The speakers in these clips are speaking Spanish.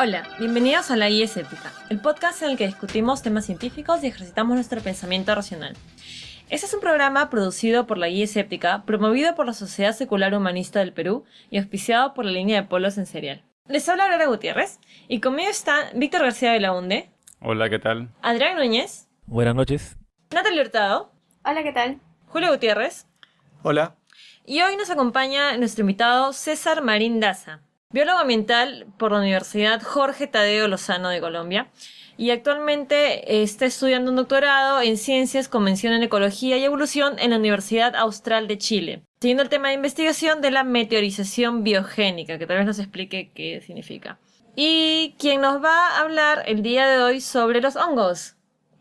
Hola, bienvenidos a La Guía Escéptica, el podcast en el que discutimos temas científicos y ejercitamos nuestro pensamiento racional. Este es un programa producido por La Guía Escéptica, promovido por la Sociedad Secular Humanista del Perú y auspiciado por la línea de polos en Serial. Les habla Aurora Gutiérrez y conmigo están Víctor García Belaunde. Hola, ¿qué tal? Adrián Núñez. Buenas noches. Natalia Hurtado. Hola, ¿qué tal? Julio Gutiérrez. Hola. Y hoy nos acompaña nuestro invitado César Marín Daza, biólogo ambiental por la Universidad Jorge Tadeo Lozano de Colombia, y actualmente está estudiando un doctorado en Ciencias con mención en Ecología y Evolución en la Universidad Austral de Chile, siguiendo el tema de investigación de la meteorización biogénica, que tal vez nos explique qué significa. Y quien nos va a hablar el día de hoy sobre los hongos.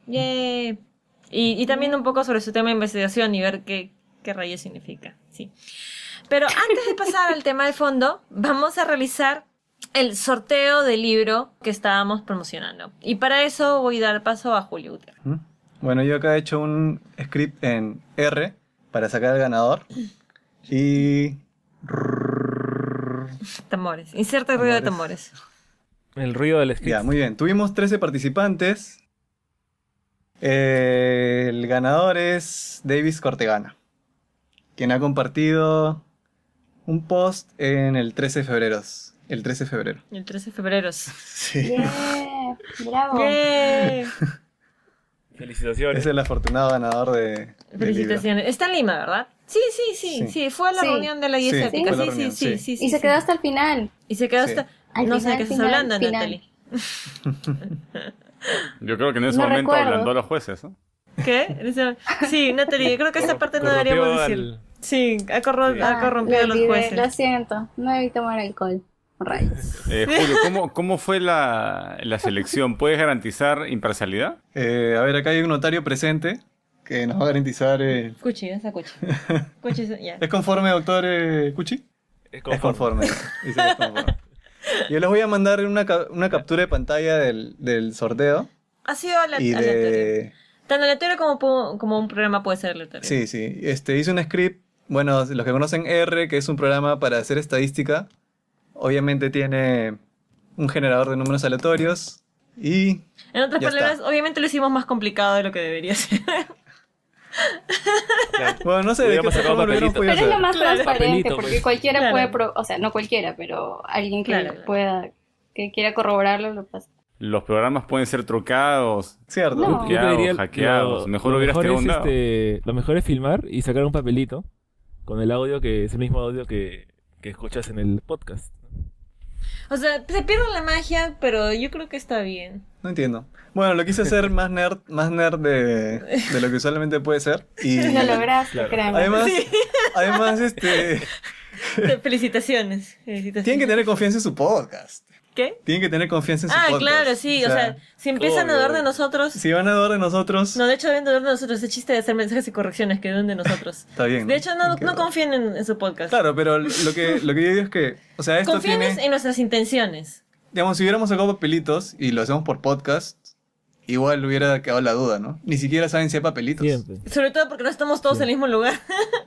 ¡Yay! Y también un poco sobre su tema de investigación y ver qué rayos significa. Sí. Pero antes de pasar al tema de fondo, vamos a realizar el sorteo del libro que estábamos promocionando. Y para eso voy a dar paso a Julio Gutiérrez. Bueno, yo acá he hecho un script en R para sacar al ganador. Y... Tambores. Inserta el ruido de tambores. El ruido del script. Ya, muy bien. Tuvimos 13 participantes. El ganador es Davis Cortegana, quien ha compartido un post en el 13 de febrero. El 13 de febrero. El 13 de febrero. Sí. Yeah, bravo. ¡Yay! Felicitaciones. Es el afortunado ganador del Felicitaciones. Está en Lima, ¿verdad? Sí. Fue a la Sí. reunión de la guía Sí, escéptica. fue la reunión, Sí. Y se quedó hasta el final. Y se quedó Sí. hasta... Al No sé de final, qué estás hablando, final. Natalie. Yo creo que en ese No momento recuerdo. ablandó a los jueces, ¿no? ¿Qué? Sí, Natalie, creo que esa parte no deberíamos decir. Sí, ha corrompido a los olvidé, jueces. Lo siento, no debí tomar alcohol. Rayos. Julio, ¿cómo fue la selección? ¿Puedes garantizar imparcialidad? A ver, acá hay un notario presente que nos va a garantizar... Cuchi, esa Cuchi. Cuchi, ya. ¿Es conforme, doctor Cuchi? Es conforme. Dice que es conforme. Yo les voy a mandar una captura de pantalla del sorteo. Ha sido Y aleatorio. de... Tan aleatorio como un programa puede ser aleatorio. Sí. Hice un script. Bueno, los que conocen R, que es un programa para hacer estadística, obviamente tiene un generador de números aleatorios. Y... En otras Ya palabras, está. obviamente lo hicimos más complicado de lo que debería ser. Bueno, no sé de qué Podríamos sacar forma lo hubieran papelito. podido Pero es lo hacer. más Claro. transparente, Papelito, porque pues. cualquiera Claro. puede, o sea, no cualquiera, pero alguien que Claro. pueda, que quiera corroborarlo, lo pasa. Los programas pueden ser trucados, Cierto. No. Yo te diría hackeados. Mejor lo hubieras mejor tirado un dado. lo mejor es filmar y sacar un papelito con el audio que es el mismo audio que escuchas en el podcast. O sea, se pierde la magia, pero yo creo que está bien. No entiendo. Bueno, lo quise hacer más nerd de lo que usualmente puede ser. Y Lo lograste, Claro. créeme. además, Felicitaciones. tienen que tener confianza en su podcast. ¿Qué? Tienen que tener confianza en su Ah, podcast. claro, sí. O sea, si empiezan a dudar de nosotros... si van a dudar de nosotros, No, de hecho deben dudar de nosotros. Ese chiste de hacer mensajes y correcciones que duden de nosotros. está bien. De hecho, no Qué confíen en su podcast. Claro, pero lo que yo digo es que, o sea, esto Confíen tiene, en nuestras intenciones. digamos, si hubiéramos sacado papelitos y lo hacemos por podcast, igual hubiera quedado la duda, ¿no? Ni siquiera saben si hay papelitos. Siempre. Sobre todo porque no estamos todos en el mismo lugar.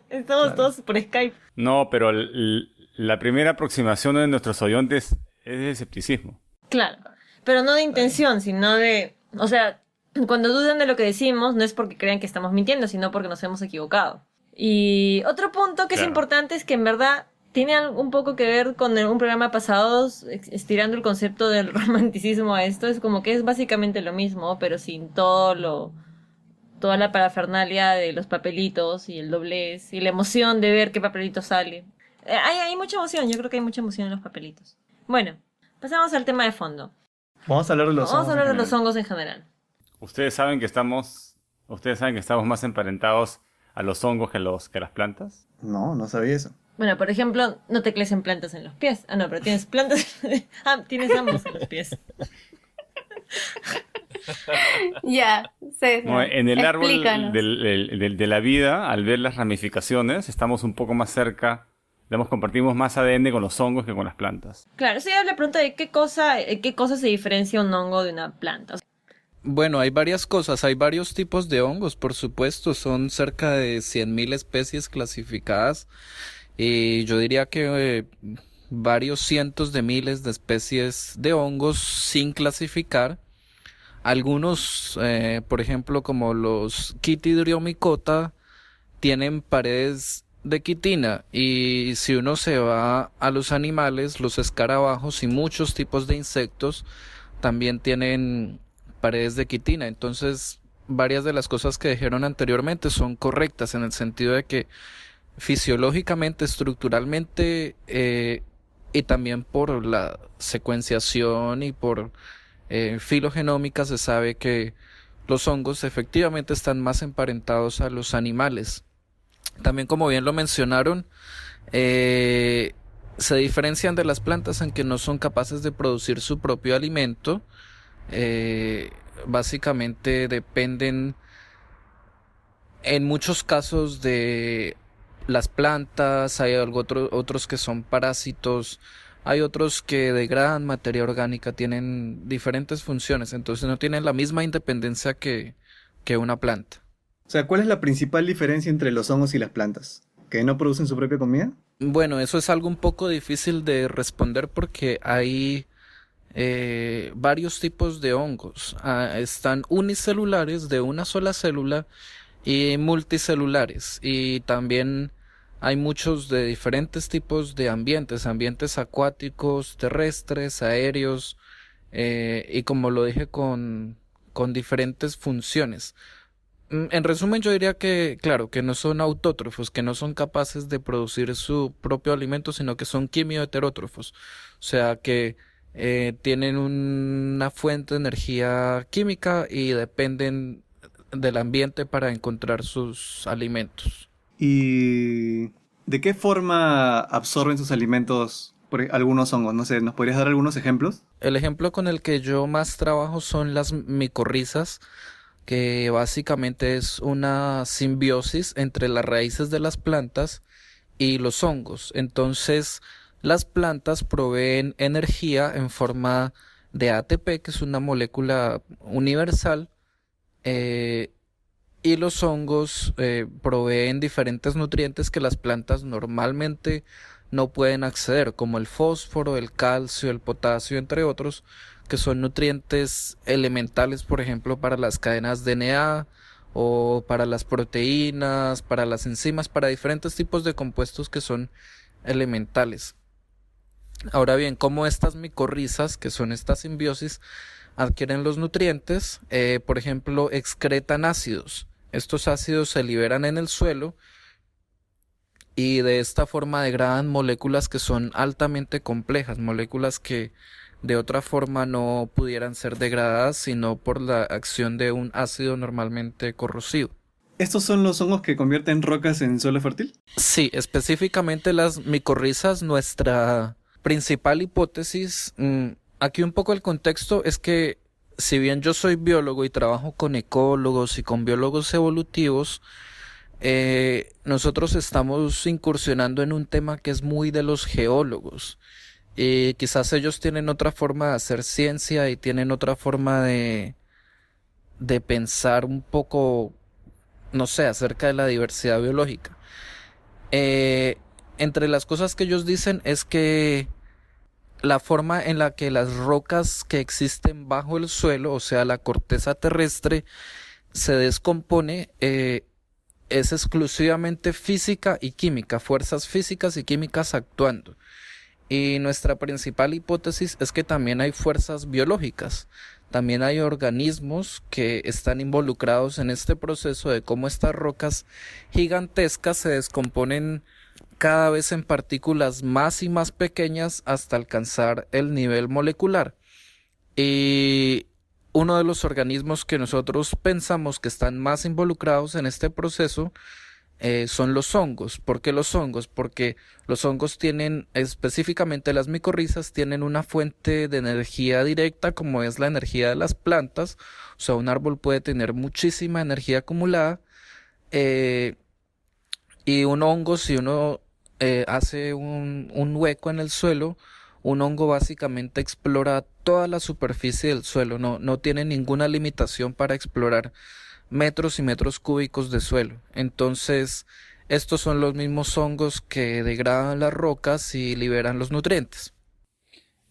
Estamos Claro. todos por Skype. No, pero la primera aproximación de nuestros oyentes es de escepticismo. Claro. Pero no de intención, sino de... O sea, cuando dudan de lo que decimos, no es porque crean que estamos mintiendo, sino porque nos hemos equivocado. Y otro punto que es Claro. importante es que en verdad tiene un poco que ver con un programa pasado, estirando el concepto del romanticismo a esto. Es como que es básicamente lo mismo, pero sin toda la parafernalia de los papelitos y el doblez y la emoción de ver qué papelito sale. Hay mucha emoción, yo creo que hay mucha emoción en los papelitos. Bueno, pasamos al tema de fondo. Vamos a hablar de los Vamos a hablar de los hongos. hongos en general. Ustedes saben que estamos más emparentados a los hongos que a las plantas. No sabía eso. Bueno, por ejemplo, no te crecen plantas en los pies. Ah, no, pero tienes plantas... tienes ambos en los pies. Ya, César, No, en el árbol explícanos. de la vida, al ver las ramificaciones, estamos un poco más cerca, digamos, compartimos más ADN con los hongos que con las plantas. Claro, esa es la pregunta de qué cosa se diferencia un hongo de una planta. O sea, Bueno, hay varias cosas, hay varios tipos de hongos, por supuesto, son cerca de 100.000 especies clasificadas y yo diría que varios cientos de miles de especies de hongos sin clasificar. Algunos, por ejemplo, como los Chytridiomycota, tienen paredes de quitina, y si uno se va a los animales, los escarabajos y muchos tipos de insectos también tienen paredes de quitina. Entonces, varias de las cosas que dijeron anteriormente son correctas en el sentido de que fisiológicamente, estructuralmente, y también por la secuenciación y por filogenómica, se sabe que los hongos efectivamente están más emparentados a los animales. También, como bien lo mencionaron, se diferencian de las plantas en que no son capaces de producir su propio alimento. Básicamente dependen en muchos casos de las plantas. Hay otros que son parásitos, hay otros que degradan materia orgánica, tienen diferentes funciones, entonces no tienen la misma independencia que una planta. O sea, ¿cuál es la principal diferencia entre los hongos y las plantas? ¿Que no producen su propia comida? Bueno, eso es algo un poco difícil de responder porque hay varios tipos de hongos. Están unicelulares de una sola célula y multicelulares. Y también hay muchos de diferentes tipos de ambientes acuáticos, terrestres, aéreos, y como lo dije, con diferentes funciones. En resumen, yo diría que, claro, que no son autótrofos, que no son capaces de producir su propio alimento, sino que son quimioheterótrofos. O sea, que tienen una fuente de energía química y dependen del ambiente para encontrar sus alimentos. ¿Y de qué forma absorben sus alimentos algunos hongos? No sé, ¿nos podrías dar algunos ejemplos? El ejemplo con el que yo más trabajo son las micorrizas, que básicamente es una simbiosis entre las raíces de las plantas y los hongos. Entonces, las plantas proveen energía en forma de ATP, que es una molécula universal, y los hongos proveen diferentes nutrientes que las plantas normalmente no pueden acceder, como el fósforo, el calcio, el potasio, entre otros, que son nutrientes elementales, por ejemplo, para las cadenas DNA o para las proteínas, para las enzimas, para diferentes tipos de compuestos que son elementales. Ahora bien, ¿cómo estas micorrizas, que son esta simbiosis, adquieren los nutrientes? Por ejemplo, excretan ácidos. Estos ácidos se liberan en el suelo y de esta forma degradan moléculas que son altamente complejas, moléculas que de otra forma no pudieran ser degradadas sino por la acción de un ácido normalmente corrosivo. ¿Estos son los hongos que convierten rocas en suelo fértil? Sí, específicamente las micorrizas. Nuestra principal hipótesis, aquí un poco el contexto es que si bien yo soy biólogo y trabajo con ecólogos y con biólogos evolutivos, nosotros estamos incursionando en un tema que es muy de los geólogos. Y quizás ellos tienen otra forma de hacer ciencia y tienen otra forma de pensar un poco, no sé, acerca de la diversidad biológica. Entre las cosas que ellos dicen es que la forma en la que las rocas que existen bajo el suelo, o sea, la corteza terrestre, se descompone, es exclusivamente física y química, fuerzas físicas y químicas actuando. Y nuestra principal hipótesis es que también hay fuerzas biológicas, también hay organismos que están involucrados en este proceso de cómo estas rocas gigantescas se descomponen cada vez en partículas más y más pequeñas hasta alcanzar el nivel molecular. Y uno de los organismos que nosotros pensamos que están más involucrados en este proceso son los hongos. ¿Por qué los hongos? Porque los hongos tienen, específicamente las micorrizas, tienen una fuente de energía directa como es la energía de las plantas. O sea, un árbol puede tener muchísima energía acumulada, y un hongo, si uno hace un hueco en el suelo, un hongo básicamente explora toda la superficie del suelo, no tiene ninguna limitación para explorar metros y metros cúbicos de suelo. Entonces, estos son los mismos hongos que degradan las rocas y liberan los nutrientes.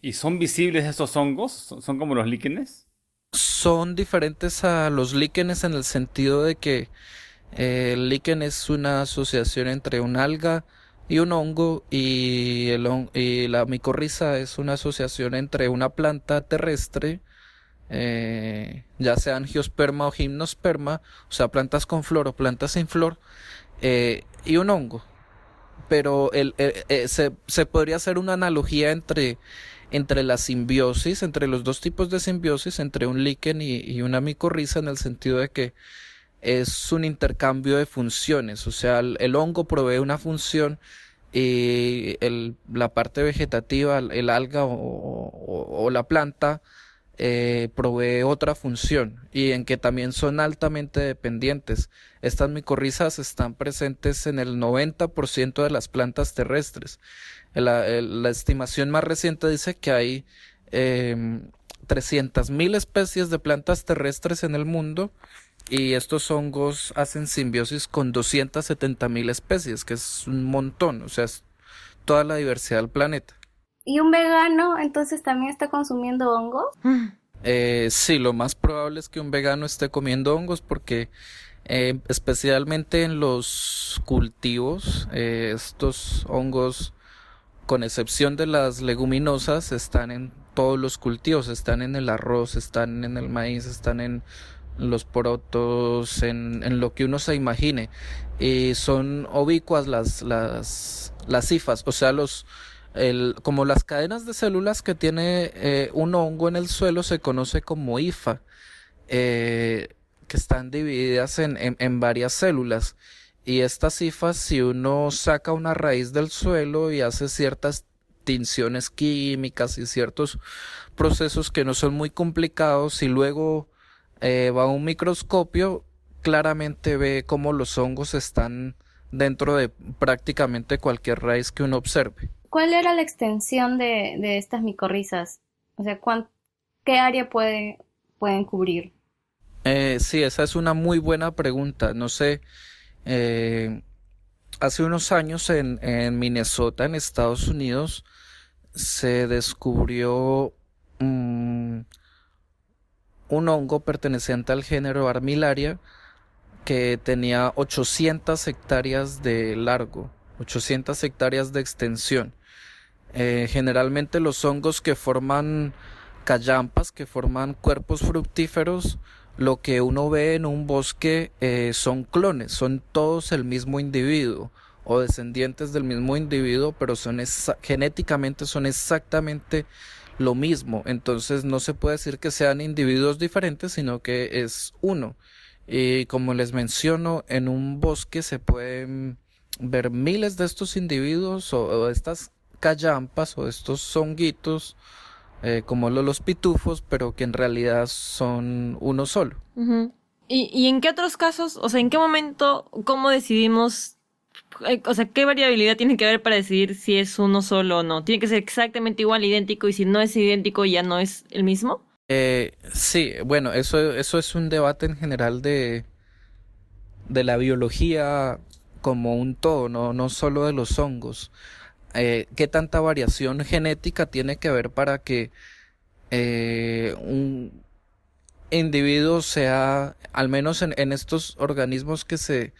¿Y son visibles estos hongos? ¿Son como los líquenes? Son diferentes a los líquenes en el sentido de que el líquen es una asociación entre un alga y un hongo y la micorriza es una asociación entre una planta terrestre, ya sea angiosperma o gimnosperma, o sea, plantas con flor o plantas sin flor, y un hongo. Pero se podría hacer una analogía entre la simbiosis, entre los dos tipos de simbiosis, entre un líquen y una micorriza, en el sentido de que es un intercambio de funciones, o sea, el hongo provee una función y la parte vegetativa, el alga o la planta, provee otra función y en que también son altamente dependientes. Estas micorrizas están presentes en el 90% de las plantas terrestres. La estimación más reciente dice que hay 300.000 especies de plantas terrestres en el mundo y estos hongos hacen simbiosis con 270.000 especies, que es un montón, o sea, es toda la diversidad del planeta. ¿Y un vegano entonces también está consumiendo hongos? Sí, lo más probable es que un vegano esté comiendo hongos porque especialmente en los cultivos, estos hongos, con excepción de las leguminosas, están en todos los cultivos, están en el arroz, están en el maíz, están en los porotos, en lo que uno se imagine. Y son ubicuas las hifas, o sea, como las cadenas de células que tiene un hongo en el suelo se conoce como hifa, que están divididas en varias células. Y estas hifas, si uno saca una raíz del suelo y hace ciertas tinciones químicas y ciertos procesos que no son muy complicados, y luego va a un microscopio, claramente ve cómo los hongos están dentro de prácticamente cualquier raíz que uno observe. ¿Cuál era la extensión de estas micorrizas? O sea, ¿qué área pueden cubrir? Sí, esa es una muy buena pregunta. No sé, hace unos años en Minnesota, en Estados Unidos, se descubrió un hongo perteneciente al género Armillaria que tenía 800 hectáreas de largo, 800 hectáreas de extensión. Generalmente los hongos que forman callampas, que forman cuerpos fructíferos, lo que uno ve en un bosque son clones, son todos el mismo individuo o descendientes del mismo individuo, pero genéticamente son exactamente lo mismo. Entonces no se puede decir que sean individuos diferentes, sino que es uno. Y como les menciono, en un bosque se pueden ver miles de estos individuos o de estas callampas o de estos honguitos, como los pitufos, pero que en realidad son uno solo. Ujú. ¿Y en qué otros casos, o sea, en qué momento, cómo decidimos, o sea, qué variabilidad tiene que haber para decidir si es uno solo o no? ¿Tiene que ser exactamente igual, idéntico, y si no es idéntico ya no es el mismo? Sí, bueno, eso es un debate en general de la biología como un todo, no solo de los hongos. ¿Qué tanta variación genética tiene que haber para que un individuo sea, al menos en estos organismos que se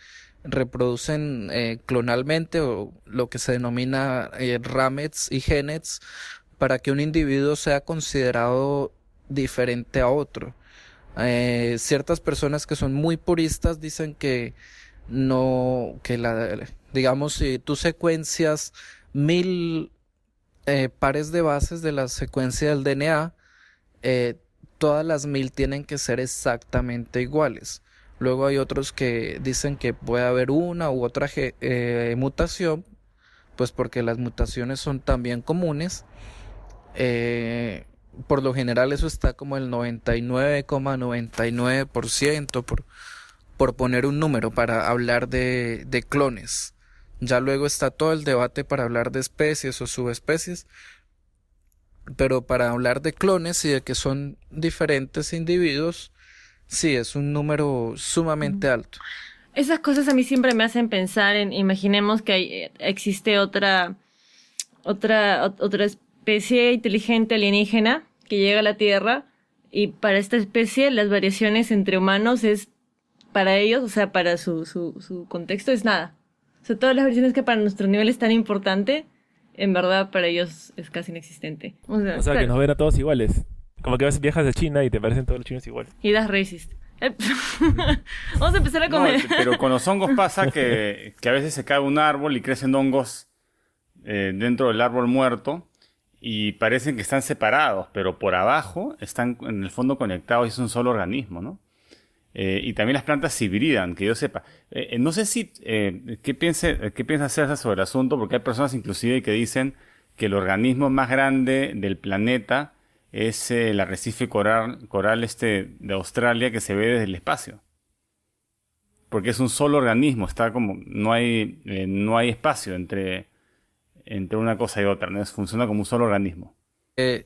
reproducen clonalmente, o lo que se denomina ramets y genets, para que un individuo sea considerado diferente a otro? Ciertas personas que son muy puristas dicen que no, digamos, si tú secuencias 1000 pares de bases de la secuencia del DNA, todas las 1000 tienen que ser exactamente iguales. Luego hay otros que dicen que puede haber una u otra mutación, pues porque las mutaciones son también comunes. Por lo general eso está como el 99,99%, por poner un número para hablar de clones. Ya luego está todo el debate para hablar de especies o subespecies, pero para hablar de clones y de que son diferentes individuos, sí, es un número sumamente alto. Esas cosas a mí siempre me hacen pensar en, imaginemos que existe otra especie inteligente alienígena que llega a la Tierra y para esta especie las variaciones entre humanos es, para ellos, o sea, para su contexto es nada. O sea, todas las variaciones que para nuestro nivel es tan importante, en verdad para ellos es casi inexistente. O sea, que claro. nos ven a todos iguales. Como que a veces viajas de China y te parecen todos los chinos iguales. Y das racist. Vamos a empezar a No, comer. pero con los hongos pasa que a veces se cae un árbol y crecen hongos dentro del árbol muerto y parecen que están separados, pero por abajo están en el fondo conectados y es un solo organismo, ¿no? Y también las plantas se hibridan, que yo sepa. No sé si qué piensa César sobre el asunto, porque hay personas inclusive que dicen que el organismo más grande del planeta es el arrecife coral de Australia que se ve desde el espacio. Porque es un solo organismo, está como no hay espacio entre una cosa y otra, ¿no? Funciona como un solo organismo.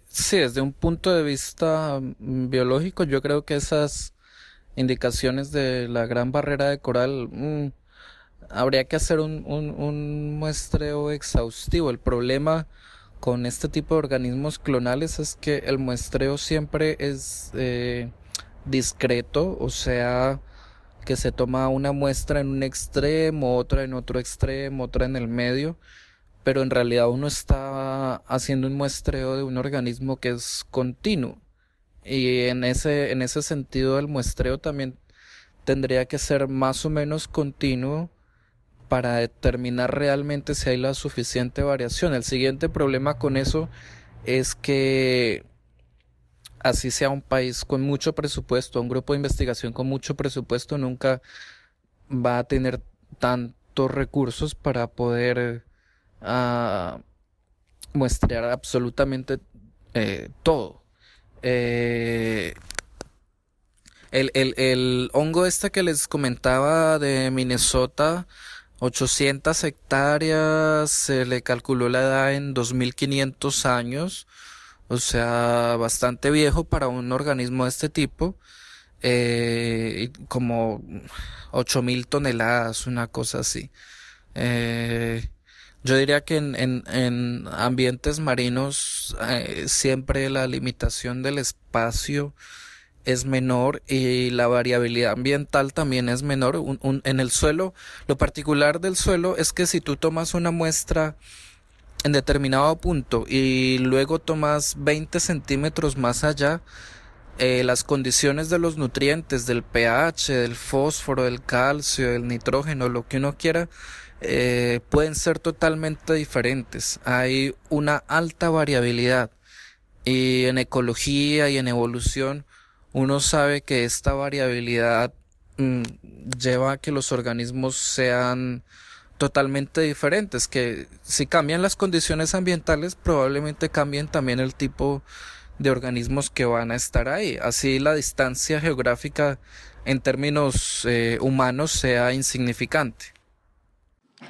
Sí, desde un punto de vista biológico, yo creo que esas indicaciones de la gran barrera de coral, habría que hacer un muestreo exhaustivo. El problema con este tipo de organismos clonales es que el muestreo siempre es discreto, o sea, que se toma una muestra en un extremo, otra en otro extremo, otra en el medio, pero en realidad uno está haciendo un muestreo de un organismo que es continuo. Y en ese sentido el muestreo también tendría que ser más o menos continuo para determinar realmente si hay la suficiente variación. El siguiente problema con eso es que así sea un país con mucho presupuesto, un grupo de investigación con mucho presupuesto, nunca va a tener tantos recursos para poder muestrear absolutamente todo. El hongo este que les comentaba de Minnesota, 800 hectáreas, se le calculó la edad en 2500 años, o sea, bastante viejo para un organismo de este tipo, y como 8000 toneladas, una cosa así. Yo diría que en ambientes marinos siempre la limitación del espacio es menor y la variabilidad ambiental también es menor. En el suelo, lo particular del suelo es que si tú tomas una muestra en determinado punto y luego tomas 20 centímetros más allá, las condiciones de los nutrientes, del pH, del fósforo, del calcio, del nitrógeno, lo que uno quiera, pueden ser totalmente diferentes. Hay una alta variabilidad y en ecología y en evolución uno sabe que esta variabilidad lleva a que los organismos sean totalmente diferentes, que si cambian las condiciones ambientales probablemente cambien también el tipo de organismos que van a estar ahí. Así la distancia geográfica en términos humanos sea insignificante.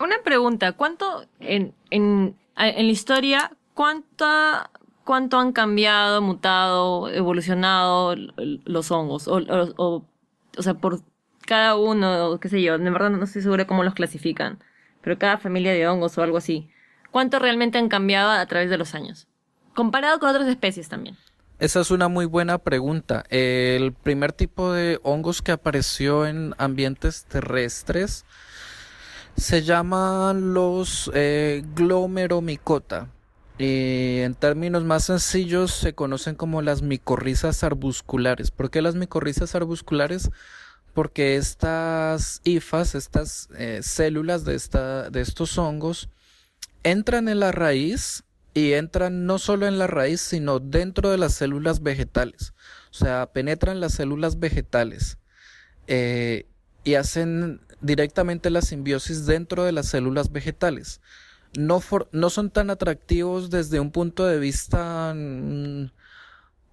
Una pregunta, ¿cuánto en la historia, cuánto han cambiado, mutado, evolucionado los hongos? O sea, por cada uno, qué sé yo, de verdad no estoy segura cómo los clasifican, pero cada familia de hongos o algo así. ¿Cuánto realmente han cambiado a través de los años? Comparado con otras especies también. Esa es una muy buena pregunta. El primer tipo de hongos que apareció en ambientes terrestres se llaman los glomeromicota. Y en términos más sencillos se conocen como las micorrizas arbusculares. ¿Por qué las micorrizas arbusculares? Porque estas hifas, estas células de estos hongos entran en la raíz y entran no solo en la raíz sino dentro de las células vegetales. O sea, penetran las células vegetales y hacen directamente la simbiosis dentro de las células vegetales. No son tan atractivos desde un punto de vista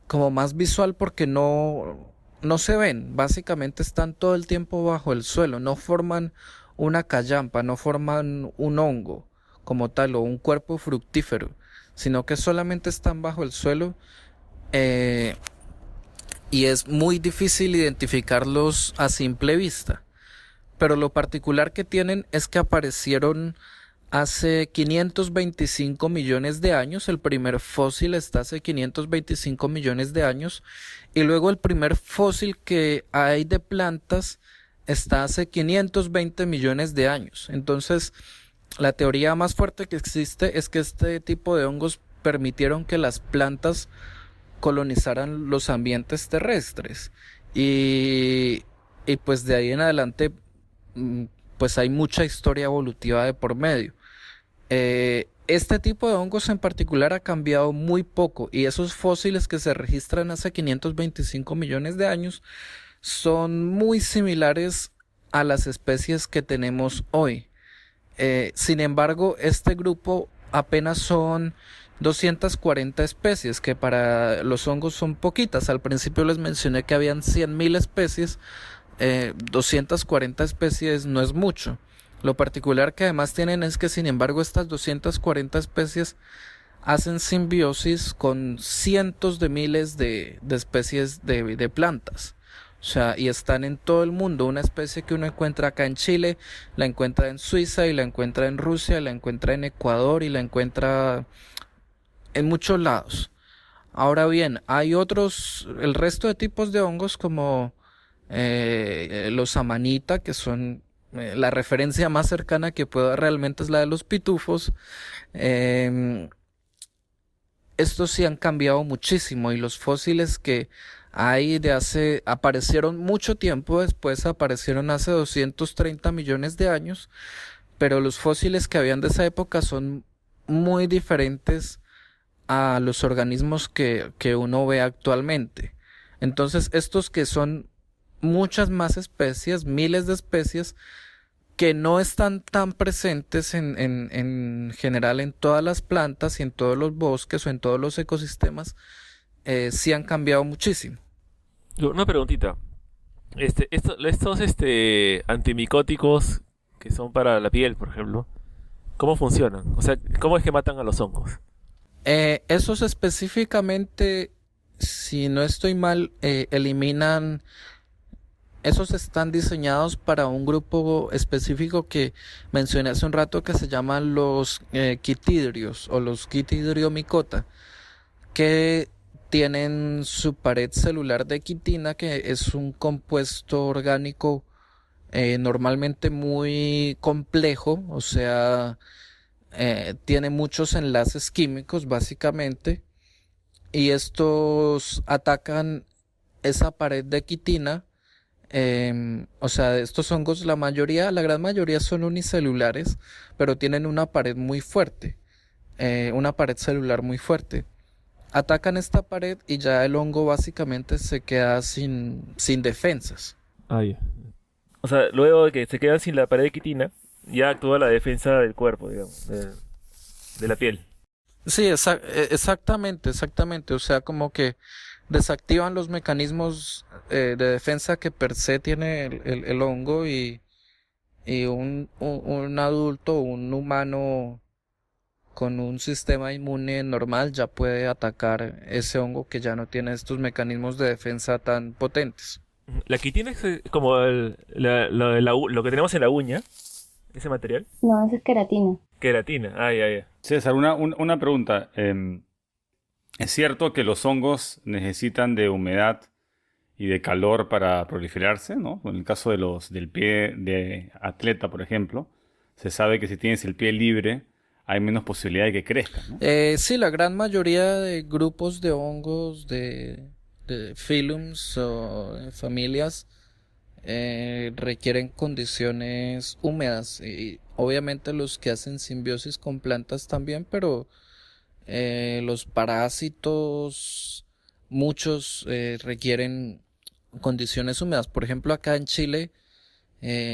como más visual porque no se ven. Básicamente están todo el tiempo bajo el suelo, no forman una callampa, no forman un hongo como tal o un cuerpo fructífero, sino que solamente están bajo el suelo y es muy difícil identificarlos a simple vista. pero lo particular que tienen es que aparecieron hace 525 millones de años. El primer fósil está hace 525 millones de años, y luego el primer fósil que hay de plantas está hace 520 millones de años. Entonces, la teoría más fuerte que existe es que este tipo de hongos permitieron que las plantas colonizaran los ambientes terrestres, y pues de ahí en adelante pues hay mucha historia evolutiva de por medio. Este tipo de hongos en particular ha cambiado muy poco, y esos fósiles que se registran hace 525 millones de años son muy similares a las especies que tenemos hoy. Sin embargo, este grupo apenas son 240 especies, que para los hongos son poquitas. Al principio les mencioné que habían 100.000 especies. 240 especies no es mucho. Lo particular que además tienen es que, sin embargo, estas 240 especies hacen simbiosis con cientos de miles de especies de plantas. O sea, y están en todo el mundo. Una especie que uno encuentra acá en Chile, la encuentra en Suiza, y la encuentra en Rusia, la encuentra en Ecuador, y la encuentra en muchos lados. Ahora bien, hay otros, el resto de tipos de hongos como los amanita, que son la referencia más cercana que puedo dar realmente es la de los pitufos. Estos sí han cambiado muchísimo, y los fósiles que hay aparecieron mucho tiempo después, aparecieron hace 230 millones de años, pero los fósiles que habían de esa época son muy diferentes a los organismos que uno ve actualmente. Entonces, estos que son muchas más especies, miles de especies, que no están tan presentes en general en todas las plantas y en todos los bosques o en todos los ecosistemas, sí han cambiado muchísimo. Una preguntita. Estos antimicóticos que son para la piel, por ejemplo, ¿cómo funcionan? O sea, ¿cómo es que matan a los hongos? Esos específicamente, si no estoy mal, eliminan. Esos están diseñados para un grupo específico que mencioné hace un rato, que se llaman los quitidrios o los quitidriomicota, que tienen su pared celular de quitina, que es un compuesto orgánico normalmente muy complejo, o sea, tiene muchos enlaces químicos básicamente, y estos atacan esa pared de quitina. O sea, estos hongos, la gran mayoría son unicelulares, pero tienen una pared muy fuerte, una pared celular muy fuerte. Atacan esta pared y ya el hongo básicamente se queda sin defensas. Ah, ya. O sea, luego de que se quedan sin la pared de quitina, ya actúa la defensa del cuerpo, digamos, de la piel. Sí, exactamente. O sea, como que desactivan los mecanismos de defensa que per se tiene el hongo, y un adulto, un humano con un sistema inmune normal ya puede atacar ese hongo que ya no tiene estos mecanismos de defensa tan potentes. La quitina es como lo que tenemos en la uña, ese material. No, eso es queratina. Queratina, ya. César, una pregunta. ¿Es cierto que los hongos necesitan de humedad y de calor para proliferarse, ¿no? En el caso del pie de atleta, por ejemplo, se sabe que si tienes el pie libre hay menos posibilidad de que crezca, ¿no? Sí, la gran mayoría de grupos de hongos, de phylums o familias, requieren condiciones húmedas, y obviamente los que hacen simbiosis con plantas también, pero los parásitos, muchos requieren condiciones húmedas. Por ejemplo, acá en Chile,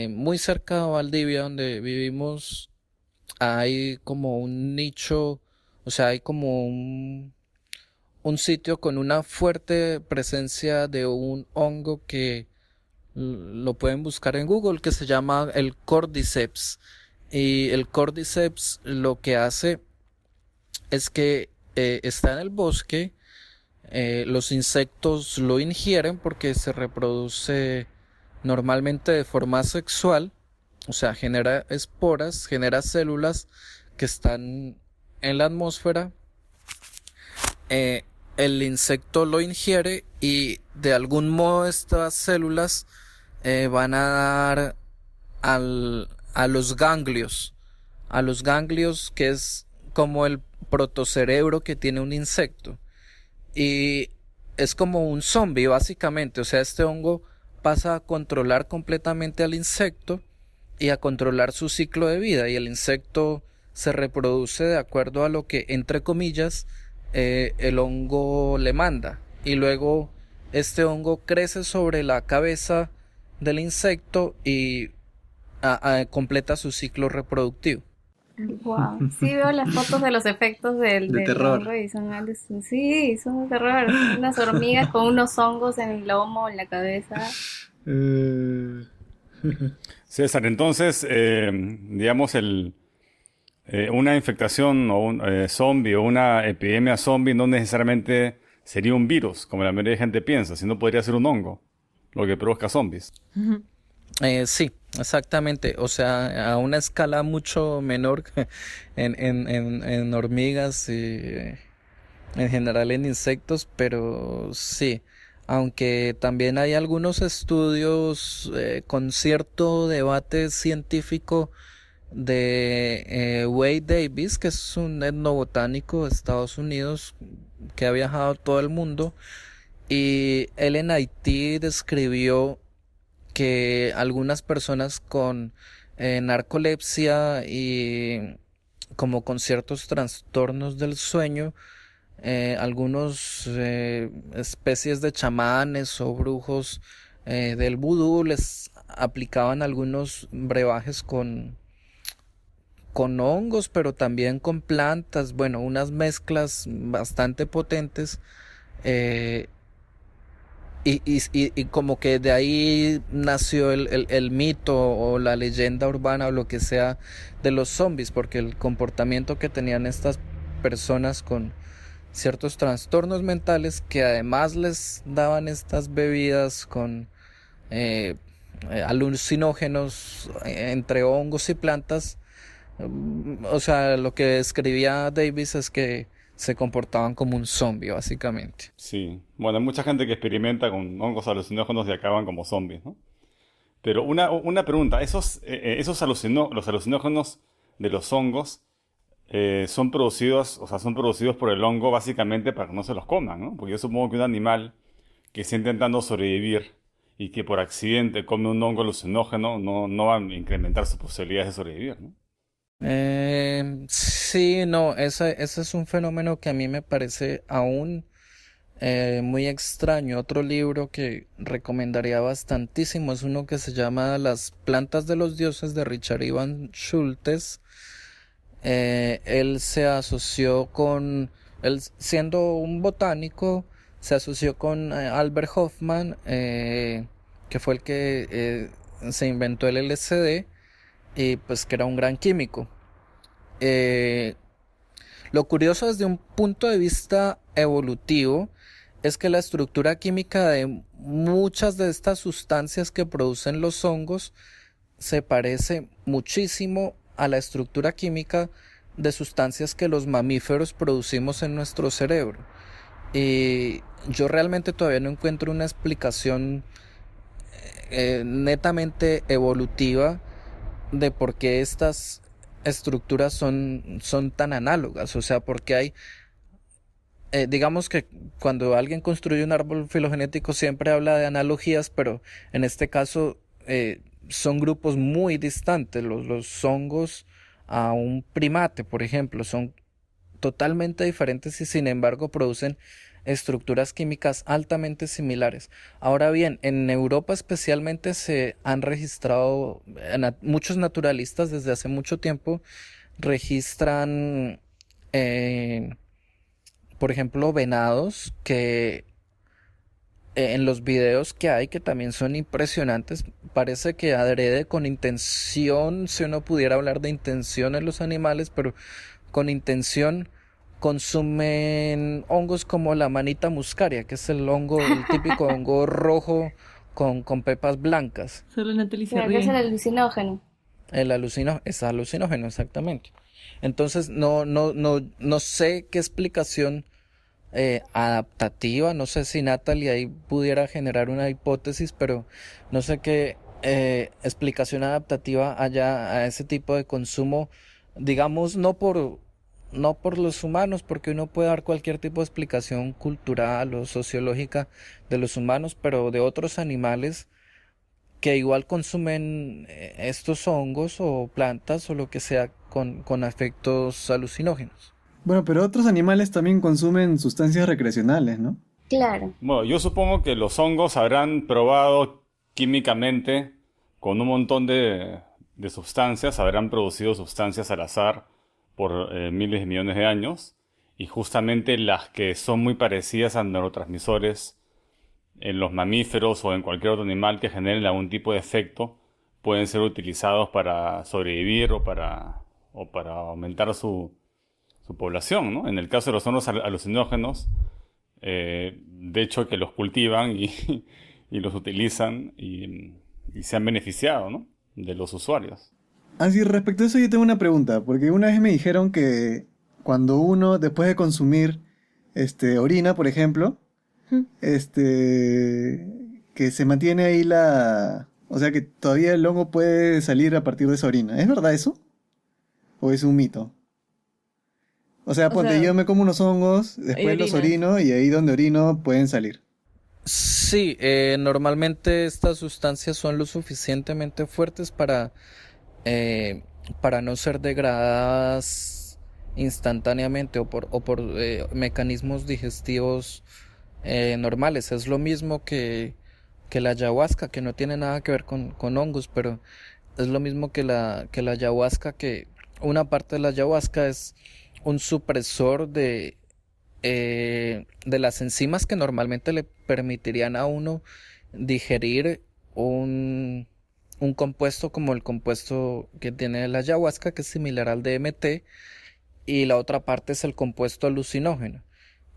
muy cerca de Valdivia, donde vivimos, hay como un nicho, o sea, hay como un sitio con una fuerte presencia de un hongo que lo pueden buscar en Google, que se llama el Cordyceps. Y el Cordyceps lo que hace es que está en el bosque, los insectos lo ingieren porque se reproduce normalmente de forma sexual, o sea, genera esporas, genera células que están en la atmósfera. El insecto lo ingiere y de algún modo estas células van a dar a los ganglios que es como el protocerebro que tiene un insecto. Y es como un zombie básicamente, o sea, este hongo pasa a controlar completamente al insecto y a controlar su ciclo de vida, y el insecto se reproduce de acuerdo a lo que, entre comillas, el hongo le manda, y luego este hongo crece sobre la cabeza del insecto y completa su ciclo reproductivo. Wow. Sí veo las fotos de los efectos del terror. hongo y sí, son de terror. Unas hormigas con unos hongos en el lomo, en la cabeza. César, entonces, digamos, una infectación o un zombie o una epidemia zombie no necesariamente sería un virus, como la mayoría de gente piensa, sino podría ser un hongo, lo que produzca zombies. Sí, exactamente. O sea, a una escala mucho menor que en hormigas y en general en insectos, pero sí. Aunque también hay algunos estudios con cierto debate científico de Wade Davis, que es un etnobotánico de Estados Unidos que ha viajado a todo el mundo, y él en Haití describió que algunas personas con narcolepsia y como con ciertos trastornos del sueño, algunos especies de chamanes o brujos del vudú les aplicaban algunos brebajes con hongos, pero también con plantas, bueno, unas mezclas bastante potentes. eh, y como que de ahí nació el mito o la leyenda urbana o lo que sea de los zombies, porque el comportamiento que tenían estas personas con ciertos trastornos mentales, que además les daban estas bebidas con alucinógenos entre hongos y plantas. O sea, lo que escribía Davis es que se comportaban como un zombie, básicamente. Sí, bueno, hay mucha gente que experimenta con hongos alucinógenos y acaban como zombies, ¿no? Pero una pregunta, los alucinógenos de los hongos son producidos, o sea, son producidos por el hongo básicamente para que no se los coman, ¿no? Porque yo supongo que un animal que está intentando sobrevivir y que por accidente come un hongo alucinógeno no va a incrementar sus posibilidades de sobrevivir, ¿no? Sí, no, ese es un fenómeno que a mí me parece aún muy extraño. Otro libro que recomendaría bastantísimo es uno que se llama Las plantas de los dioses, de Richard Ivan Schultes. Él se asoció él siendo un botánico, se asoció con Albert Hoffman, que fue el que se inventó el LSD, y pues que era un gran químico. Lo curioso desde un punto de vista evolutivo es que la estructura química de muchas de estas sustancias que producen los hongos se parece muchísimo a la estructura química de sustancias que los mamíferos producimos en nuestro cerebro. Y yo realmente todavía no encuentro una explicación netamente evolutiva de por qué estas estructuras son tan análogas. O sea, porque hay, digamos que cuando alguien construye un árbol filogenético siempre habla de analogías, pero en este caso son grupos muy distantes. Los hongos a un primate, por ejemplo, son totalmente diferentes y sin embargo producen estructuras químicas altamente similares. Ahora bien, en Europa especialmente se han registrado, muchos naturalistas desde hace mucho tiempo registran, por ejemplo, venados que en los videos que hay, que también son impresionantes, parece que adrede con intención, si uno pudiera hablar de intención en los animales, pero con intención consumen hongos como la manita muscaria, que es el típico hongo rojo con pepas blancas. Solo Natalie se Claro, que es el ríe. alucinógeno. Es alucinógeno, exactamente. Entonces, no sé qué explicación adaptativa, no sé si Natalie ahí pudiera generar una hipótesis, pero no sé qué explicación adaptativa haya a ese tipo de consumo, digamos, no por los humanos, porque uno puede dar cualquier tipo de explicación cultural o sociológica de los humanos, pero de otros animales que igual consumen estos hongos o plantas o lo que sea con efectos alucinógenos. Bueno, pero otros animales también consumen sustancias recreacionales, ¿no? Claro. Bueno, yo supongo que los hongos habrán probado químicamente con un montón de sustancias, habrán producido sustancias al azar por miles de millones de años, y justamente las que son muy parecidas a neurotransmisores en los mamíferos o en cualquier otro animal que generen algún tipo de efecto pueden ser utilizados para sobrevivir o para aumentar su población, ¿no? En el caso de los hongos alucinógenos, de hecho que los cultivan y los utilizan y se han beneficiado, ¿no? De los usuarios. Así, respecto a eso yo tengo una pregunta, porque una vez me dijeron que cuando uno, después de consumir, orina, por ejemplo, que se mantiene ahí o sea que todavía el hongo puede salir a partir de esa orina. ¿Es verdad eso? ¿O es un mito? O sea, ponte, sea, yo me como unos hongos, después los orinas. orino y ahí donde orino pueden salir. Sí, normalmente estas sustancias son lo suficientemente fuertes para no ser degradadas instantáneamente o por mecanismos digestivos normales. Es lo mismo que la ayahuasca, que no tiene nada que ver con hongos, pero es lo mismo que la ayahuasca, que una parte de la ayahuasca es un supresor de las enzimas que normalmente le permitirían a uno digerir un compuesto como el compuesto que tiene la ayahuasca, que es similar al DMT, y la otra parte es el compuesto alucinógeno.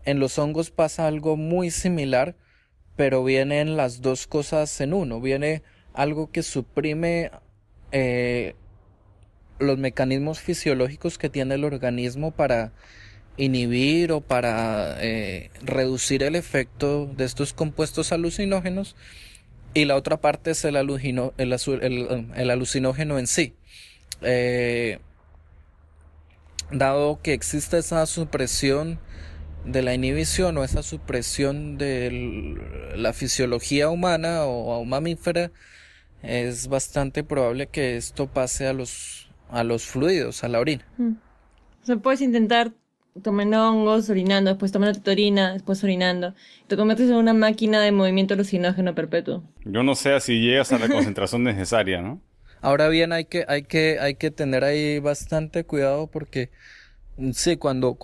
En los hongos pasa algo muy similar, pero vienen las dos cosas en uno. Viene algo que suprime los mecanismos fisiológicos que tiene el organismo para inhibir o para reducir el efecto de estos compuestos alucinógenos, y la otra parte es el alucinógeno en sí. Eh, Dado que existe esa supresión de la inhibición o esa supresión de la fisiología humana o mamífera, es bastante probable que esto pase a los fluidos, a la orina. O sea, puedes intentar tomando hongos, orinando, después tomando tu orina, después orinando. Te conviertes en una máquina de movimiento alucinógeno perpetuo. Yo no sé si llegas a la concentración necesaria, ¿no? Ahora bien, hay que tener ahí bastante cuidado porque sí, cuando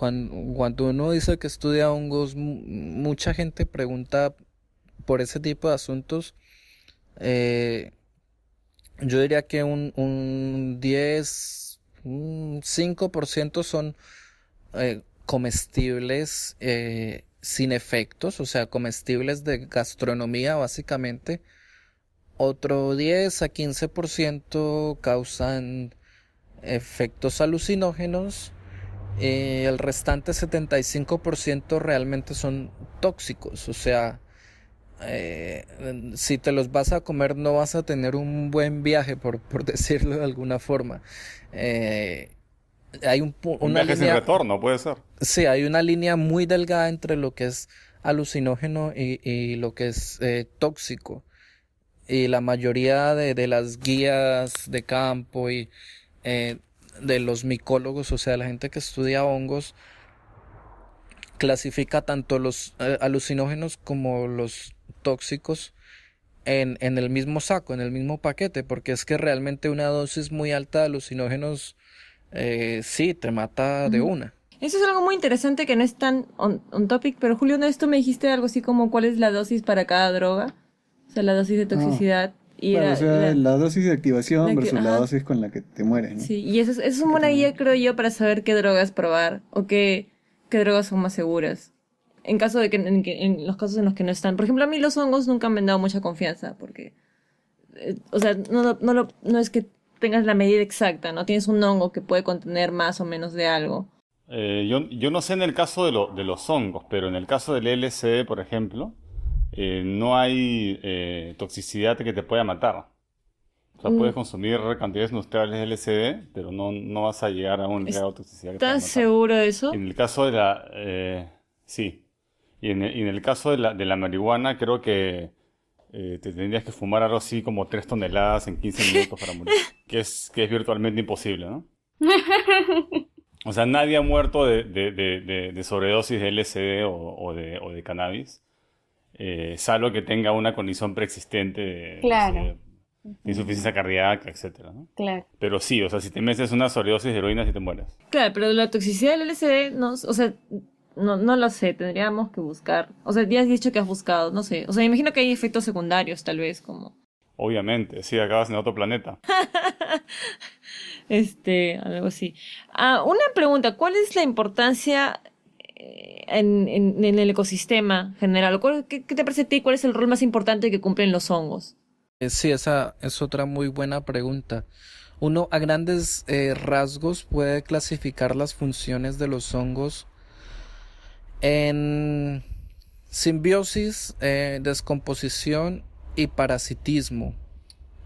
uno dice que estudia hongos, mucha gente pregunta por ese tipo de asuntos. Yo diría que un 5% son comestibles sin efectos, o sea, comestibles de gastronomía básicamente. Otro 10 a 15% causan efectos alucinógenos. El restante 75% realmente son tóxicos, o sea, si te los vas a comer no vas a tener un buen viaje, por decirlo de alguna forma. Hay Un una viaje sin línea, retorno, puede ser. sí, hay una línea muy delgada entre lo que es alucinógeno y lo que es tóxico. Y la mayoría de las guías de campo y de los micólogos, o sea, la gente que estudia hongos, clasifica tanto los alucinógenos como los tóxicos en el mismo saco, en el mismo paquete, porque es que realmente una dosis muy alta de alucinógenos sí te mata de una. Eso es algo muy interesante que no es tan on topic, pero Julio, una vez tú me dijiste algo así como cuál es la dosis para cada droga, o sea, la dosis de toxicidad. Y Claro, era o sea, la dosis de activación versus la ajá. dosis con la que te mueres, ¿no? Sí, y eso es una buena guía, creo yo, para saber qué drogas probar o qué drogas son más seguras. En caso de en los casos en los que no están. Por ejemplo, a mí los hongos nunca me han dado mucha confianza porque, o sea, no es que tengas la medida exacta, ¿no? Tienes un hongo que puede contener más o menos de algo. Yo no sé en el caso de los hongos, pero en el caso del LSD, por ejemplo, no hay toxicidad que te pueda matar. O sea, puedes Mm, consumir cantidades industriales de LSD, pero no vas a llegar a un grado de toxicidad que te va a ¿Estás matar. seguro de eso? En el caso de la... sí. Y en el caso de la marihuana, creo que te tendrías que fumar algo así como 3 toneladas en 15 minutos para morir. Que es virtualmente imposible, ¿no? O sea, nadie ha muerto de sobredosis de LSD o de cannabis, salvo que tenga una condición preexistente de, no Claro, sé, insuficiencia cardíaca, etcétera, ¿no? claro. Pero sí, o sea, si te metes una sobredosis de heroína, sí te mueres. Claro, pero la toxicidad del LSD, no, o sea, no lo sé, tendríamos que buscar. O sea, ya has dicho que has buscado, no sé. O sea, me imagino que hay efectos secundarios, tal vez, como, Obviamente, sí, acabas en otro planeta. algo así. Ah, una pregunta, ¿cuál es la importancia en el ecosistema general? ¿Qué te parece a ti? ¿Cuál es el rol más importante que cumplen los hongos? Sí, esa es otra muy buena pregunta. Uno a grandes rasgos puede clasificar las funciones de los hongos en simbiosis, descomposición y parasitismo.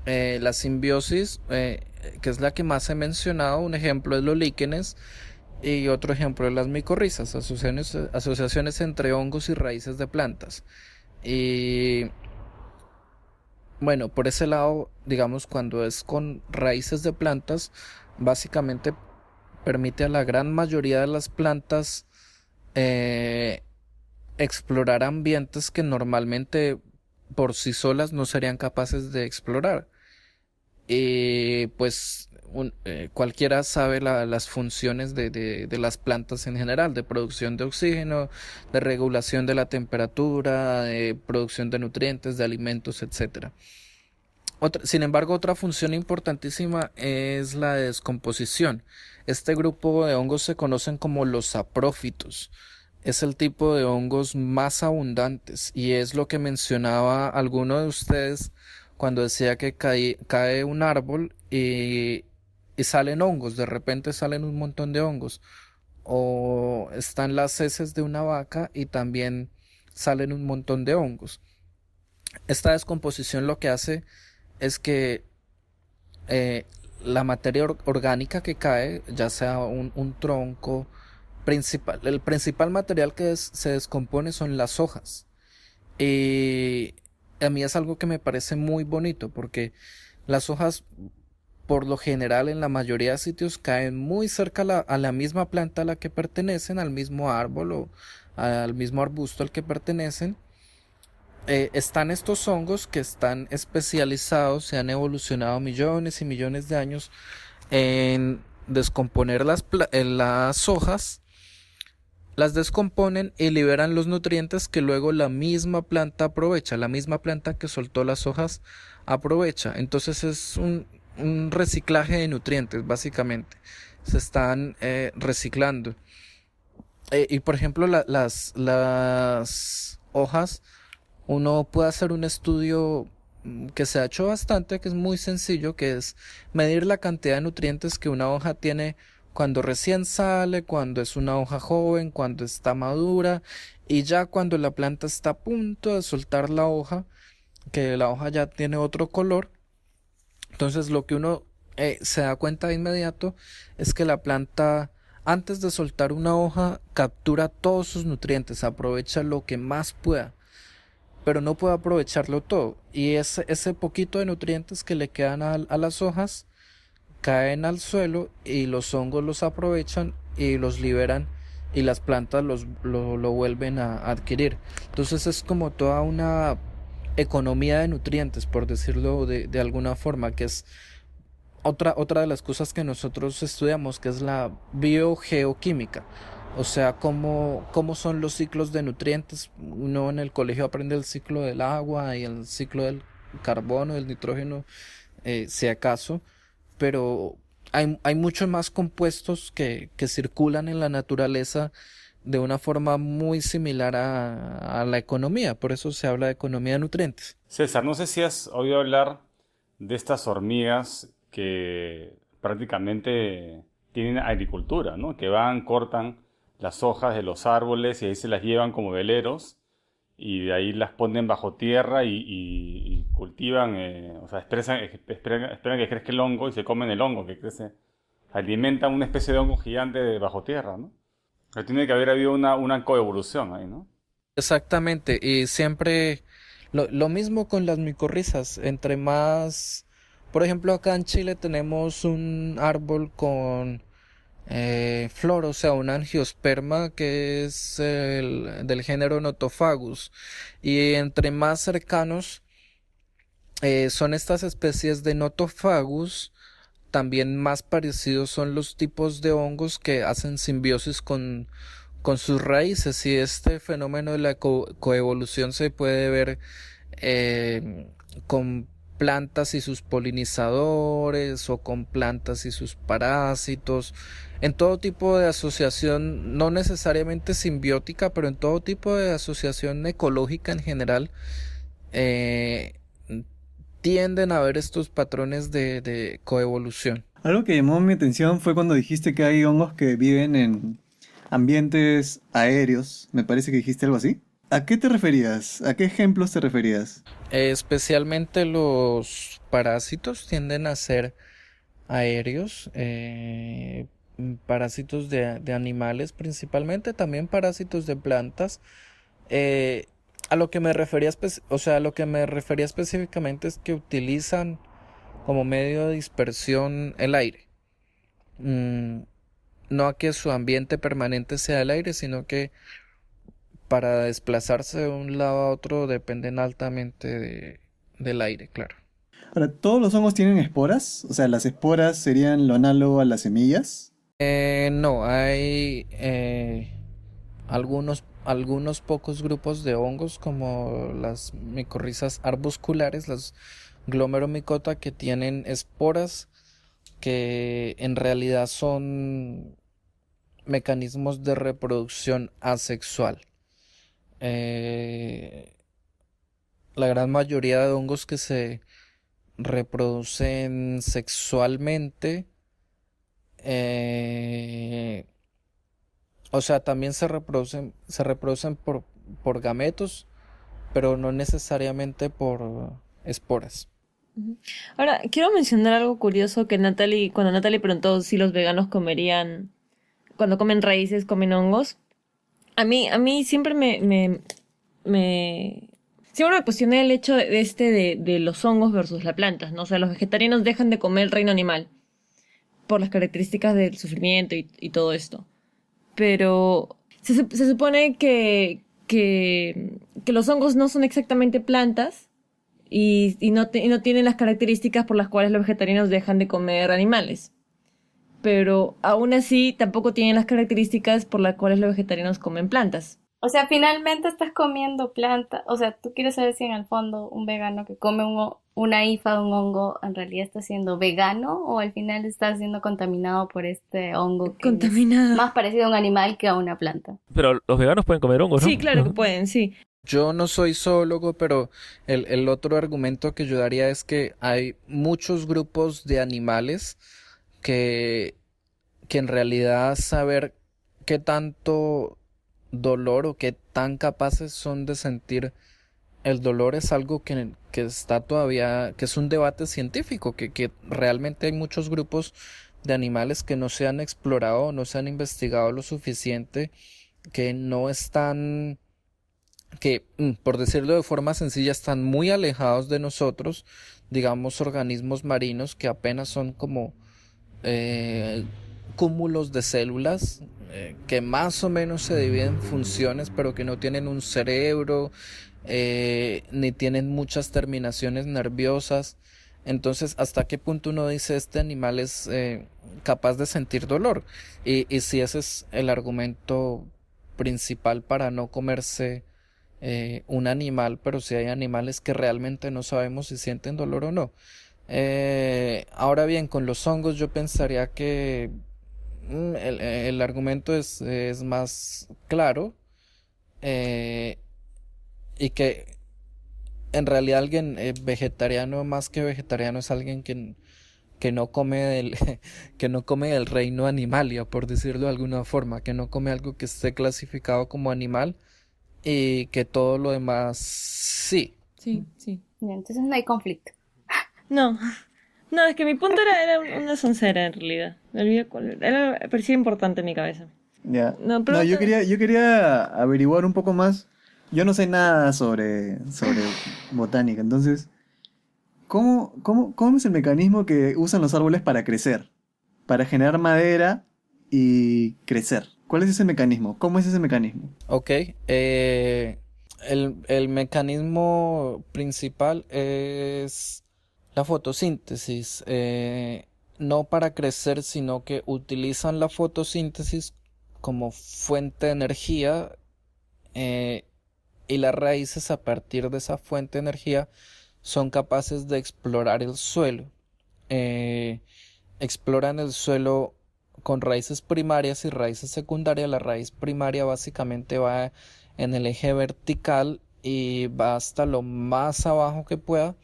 La simbiosis, que es la que más he mencionado, un ejemplo es los líquenes y otro ejemplo es las micorrizas, asociaciones entre hongos y raíces de plantas. Y bueno, por ese lado, digamos, cuando es con raíces de plantas, básicamente permite a la gran mayoría de las plantas eh, explorar ambientes que normalmente por sí solas no serían capaces de explorar. Y pues cualquiera sabe las funciones de las plantas en general, de producción de oxígeno, de regulación de la temperatura, de producción de nutrientes, de alimentos, etcétera. Sin embargo, otra función importantísima es la de descomposición. Este grupo de hongos se conocen como los saprófitos. Es el tipo de hongos más abundantes y es lo que mencionaba alguno de ustedes cuando decía que cae un árbol y salen hongos, de repente salen un montón de hongos. O están las heces de una vaca y también salen un montón de hongos. Esta descomposición lo que hace es que eh, la materia orgánica que cae, ya sea un tronco el principal material que se descompone son las hojas. Y a mí es algo que me parece muy bonito porque las hojas, por lo general, en la mayoría de sitios caen muy cerca a la misma planta a la que pertenecen, al mismo árbol o al mismo arbusto al que pertenecen. Están estos hongos que están especializados, se han evolucionado millones y millones de años en descomponer las hojas, las descomponen y liberan los nutrientes que luego la misma planta aprovecha, la misma planta que soltó las hojas aprovecha. Entonces es un reciclaje de nutrientes, básicamente. Se están reciclando. Y por ejemplo, las hojas, uno puede hacer un estudio que se ha hecho bastante, que es muy sencillo, que es medir la cantidad de nutrientes que una hoja tiene cuando recién sale, cuando es una hoja joven, cuando está madura y ya cuando la planta está a punto de soltar la hoja, que la hoja ya tiene otro color. Entonces lo que uno se da cuenta de inmediato es que la planta antes de soltar una hoja captura todos sus nutrientes, aprovecha lo que más pueda, pero no puede aprovecharlo todo. Y ese poquito de nutrientes que le quedan a las hojas caen al suelo y los hongos los aprovechan y los liberan y las plantas lo vuelven a adquirir. Entonces es como toda una economía de nutrientes, por decirlo de alguna forma, que es otra de las cosas que nosotros estudiamos, que es la biogeoquímica. O sea, cómo son los ciclos de nutrientes. Uno en el colegio aprende el ciclo del agua y el ciclo del carbono, del nitrógeno, si acaso, pero hay muchos más compuestos que circulan en la naturaleza de una forma muy similar a la economía, por eso se habla de economía de nutrientes. César, no sé si has oído hablar de estas hormigas que prácticamente tienen agricultura, ¿no? Que van, cortan las hojas de los árboles y ahí se las llevan como veleros y de ahí las ponen bajo tierra y cultivan, o sea, esperan que crezca el hongo y se comen el hongo que crece. Alimentan una especie de hongo gigante de bajo tierra, ¿no? Pero tiene que haber habido una coevolución ahí, ¿no? Exactamente, y siempre lo mismo con las micorrizas, entre más, por ejemplo, acá en Chile tenemos un árbol con flor, o sea, un angiosperma que es del género Nothofagus, y entre más cercanos son estas especies de Nothofagus, también más parecidos son los tipos de hongos que hacen simbiosis con sus raíces, y este fenómeno de la coevolución se puede ver con plantas y sus polinizadores o con plantas y sus parásitos, en todo tipo de asociación, no necesariamente simbiótica, pero en todo tipo de asociación ecológica en general, eh, tienden a haber estos patrones de coevolución. Algo que llamó mi atención fue cuando dijiste que hay hongos que viven en ambientes aéreos. Me parece que dijiste algo así. ¿A qué te referías? ¿A qué ejemplos te referías? Especialmente los parásitos tienden a ser aéreos, parásitos de animales principalmente, también parásitos de plantas. A lo que me refería, o sea, a lo que me refería específicamente es que utilizan como medio de dispersión el aire. No a que su ambiente permanente sea el aire, sino que para desplazarse de un lado a otro dependen altamente del aire, claro. Ahora, ¿todos los hongos tienen esporas? O sea, ¿las esporas serían lo análogo a las semillas? No, hay algunos pocos grupos de hongos como las micorrizas arbusculares, las glomeromicota, que tienen esporas que en realidad son mecanismos de reproducción asexual. La gran mayoría de hongos que se reproducen sexualmente, o sea, también se reproducen por gametos, pero no necesariamente por esporas. Ahora, quiero mencionar algo curioso que cuando Natalie preguntó si los veganos comerían, cuando comen raíces, comen hongos. A mí siempre siempre me cuestioné el hecho de los hongos versus las plantas, ¿no? O sea, los vegetarianos dejan de comer el reino animal por las características del sufrimiento y todo esto. Pero se supone que los hongos no son exactamente plantas y no tienen las características por las cuales los vegetarianos dejan de comer animales. Pero aún así tampoco tienen las características por las cuales los vegetarianos comen plantas. O sea, finalmente estás comiendo planta. O sea, tú quieres saber si en el fondo un vegano que come una hifa de un hongo en realidad está siendo vegano o al final está siendo contaminado por este hongo que Contaminado. es más parecido a un animal que a una planta. Pero los veganos pueden comer hongos, ¿no? Sí, claro que pueden, sí. Yo no soy zoólogo, pero el otro argumento que yo daría es que hay muchos grupos de animales que en realidad saber qué tanto dolor o qué tan capaces son de sentir el dolor es algo que está todavía, que es un debate científico, que realmente hay muchos grupos de animales que no se han explorado, no se han investigado lo suficiente, que no están, que por decirlo de forma sencilla, están muy alejados de nosotros, digamos organismos marinos que apenas son como cúmulos de células que más o menos se dividen en funciones, pero que no tienen un cerebro, ni tienen muchas terminaciones nerviosas. Entonces, ¿hasta qué punto uno dice este animal es capaz de sentir dolor? Y si ese es el argumento principal para no comerse un animal, pero si hay animales que realmente no sabemos si sienten dolor o no. Ahora bien, con los hongos yo pensaría que el argumento es más claro, y que en realidad alguien vegetariano, más que vegetariano, es alguien que no come del, que no come del reino animalia, por decirlo de alguna forma, que no come algo que esté clasificado como animal y que todo lo demás sí. Sí, sí. Ya, entonces no hay conflicto. No, no, es que mi punto era una soncera en realidad. Me olvidé cuál era. parecía importante en mi cabeza. Ya. No, pero No, yo quería averiguar un poco más. Yo no sé nada sobre botánica, entonces, ¿cómo es el mecanismo que usan los árboles para crecer? Para generar madera y crecer. ¿Cuál es ese mecanismo? ¿Cómo es ese mecanismo? Ok, el mecanismo principal es la fotosíntesis. No para crecer, sino que utilizan la fotosíntesis como fuente de energía, eh, y las raíces a partir de esa fuente de energía son capaces de explorar el suelo. Eh, Exploran el suelo con raíces primarias y raíces secundarias. La raíz primaria básicamente va en el eje vertical y va hasta lo más abajo que pueda.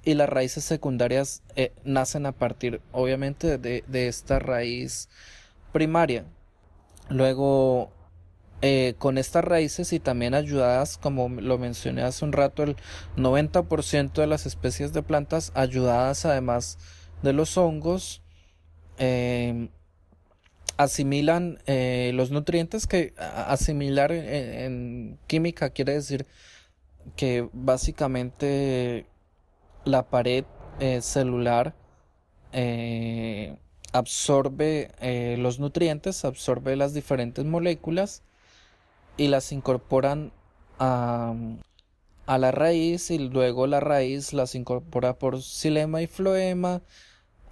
Y las raíces secundarias nacen a partir, obviamente, de esta raíz primaria. Luego, con estas raíces y también ayudadas, como lo mencioné hace un rato, el 90% de las especies de plantas ayudadas además de los hongos, eh, asimilan los nutrientes que asimilar en química quiere decir que básicamente la pared celular eh, absorbe los nutrientes, absorbe las diferentes moléculas y las incorporan a, a la raíz, y luego la raíz las incorpora por xilema y floema